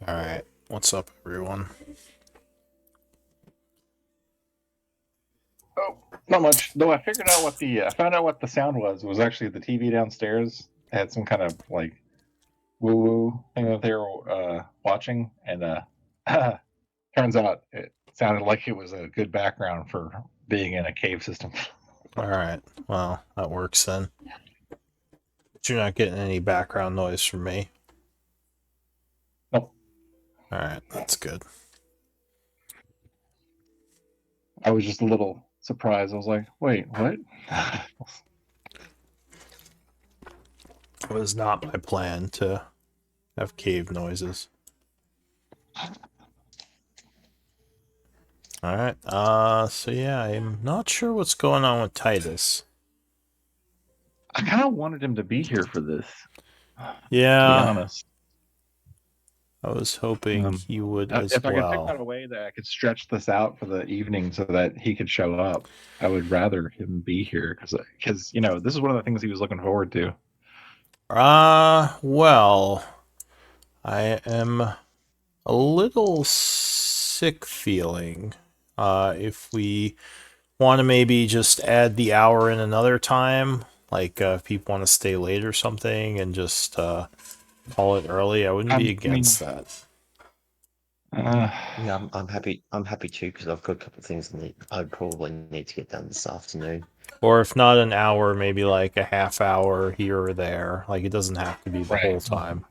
Alright, what's up, everyone? Oh, not much. Though I figured out I found out what the sound was. It was actually the TV downstairs. It had some kind of like woo woo thing that they were watching, and turns out it sounded like it was a good background for being in a cave system. Alright, well, that works then. But you're not getting any background noise from me. Nope. Alright, that's good. I was just a little surprised. I was like, wait, what? It was not my plan to have cave noises. Alright, so yeah, I'm not sure what's going on with Titus. I kind of wanted him to be here for this. To Yeah, be honest. I was hoping he would as if I could well. figure out a way that I could stretch this out for the evening so that he could show up, I would rather him be here because this is one of the things he was looking forward to. Well, I am a little sick feeling. If we want to maybe just add the hour in another time, like if people want to stay late or something and just call it early, I wouldn't be against that. Yeah, I'm happy. I'm happy too because I've got a couple of things I'd probably need to get done this afternoon. Or if not an hour, maybe like a half hour here or there. Like it doesn't have to be the whole time.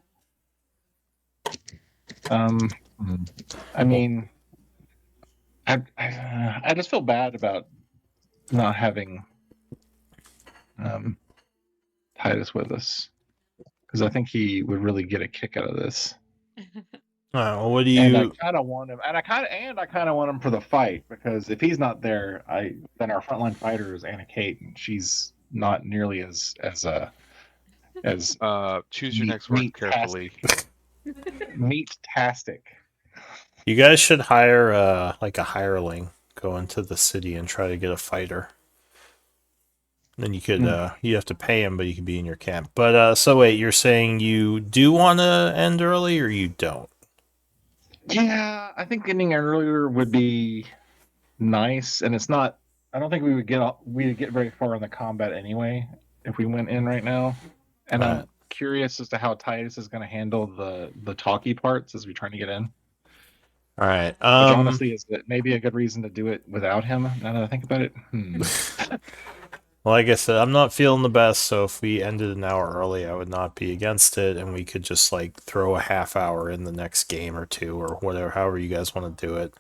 I mean, I just feel bad about not having Titus with us because I think he would really get a kick out of this. Well, what do you? And I kind of want him, and I kind of want him for the fight because if he's not there, then our frontline fighter is Anna Kate, and she's not nearly as choose your next word carefully. Meat-tastic. You guys should hire like a hireling, go into the city and try to get a fighter. Then you could you have to pay him, but you could be in your camp. But so wait, you're saying you do want to end early, or you don't? Yeah, I think ending earlier would be nice, and it's not. I don't think we'd get very far in the combat anyway if we went in right now. And I'm curious as to how Titus is going to handle the talky parts as we're trying to get in. All right. Which honestly is maybe a good reason to do it without him. Now that I think about it. Well, like I said, I'm not feeling the best, so if we ended an hour early, I would not be against it, and we could just like throw a half hour in the next game or two, or whatever, however you guys want to do it.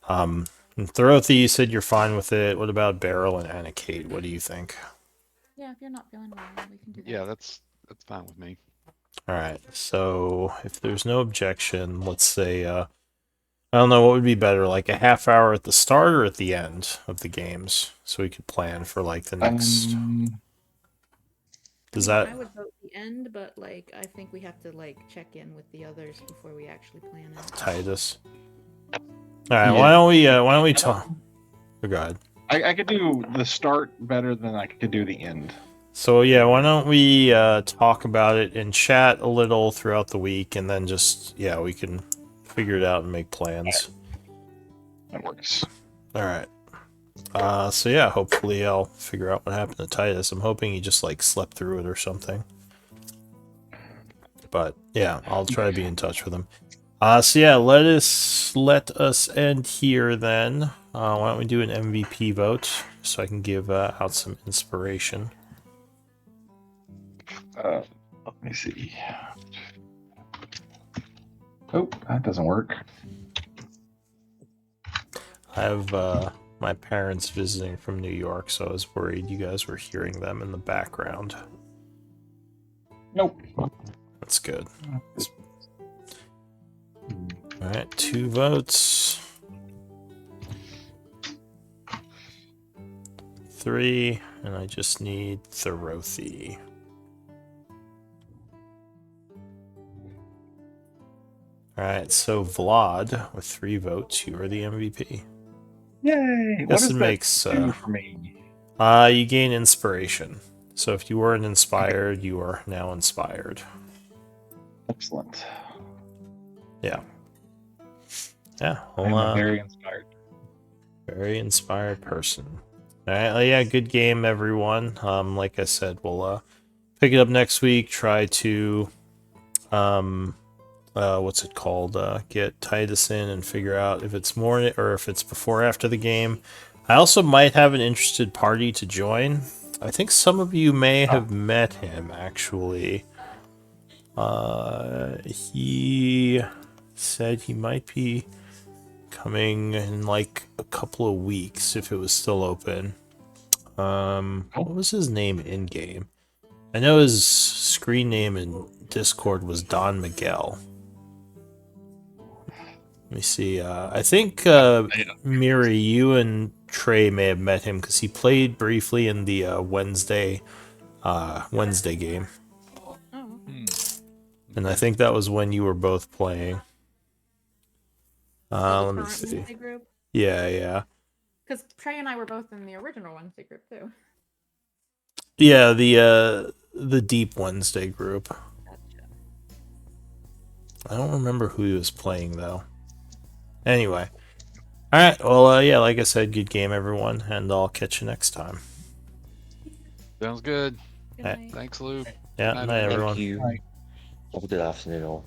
And Thorothy, you said you're fine with it. What about Beryl and Anna Kate? What do you think? Yeah, if you're not feeling well, we can do that. Yeah, that's fine with me. All right. So if there's no objection, let's say I don't know what would be better, like a half hour at the start or at the end of the games, so we could plan for like the next. Does that? I would vote the end, but like I think we have to like check in with the others before we actually plan it. Titus. All right. Yeah. Why don't we talk? Oh, go ahead. I could do the start better than I could do the end. So yeah, why don't we talk about it in chat a little throughout the week, and then just we can figure it out and make plans. That works. All right. So yeah, hopefully I'll figure out what happened to Titus. I'm hoping he just like slept through it or something. But yeah, I'll try to be in touch with him. So yeah, let us end here then. Why don't we do an MVP vote so I can give out some inspiration. Let me see. Oh, that doesn't work. I have my parents visiting from New York, so I was worried you guys were hearing them in the background. Nope. That's good. Alright, 2 votes. 3, and I just need Thorothy. Alright, so Vlad, with 3 votes, you are the MVP. Yay! What does that do for me? You gain inspiration. So if you weren't inspired, you are now inspired. Excellent. Yeah. Yeah, I'm well, a very inspired. very inspired person. All right, well, yeah, good game, everyone. Like I said, we'll pick it up next week. Try to what's it called? Get Titus in and figure out if it's morning or if it's before or after the game. I also might have an interested party to join. I think some of you may have met him actually. He said he might be coming in like a couple of weeks if it was still open. What was his name in game? I know his screen name in Discord was Don Miguel. Let me see. I think Miri, you and Trey may have met him because he played briefly in the Wednesday game, Oh. and I think that was when you were both playing. The Let me current see. Wednesday group. Yeah. Because Trey and I were both in the original Wednesday group too. Yeah, the Deep Wednesday group. Gotcha. I don't remember who he was playing though. Anyway. Alright, well yeah, like I said, good game everyone, and I'll catch you next time. Sounds good. Good Yeah. night. Thanks, Luke. Yeah, Night, night everyone. everyone. Thank you. Like, Have a good afternoon all.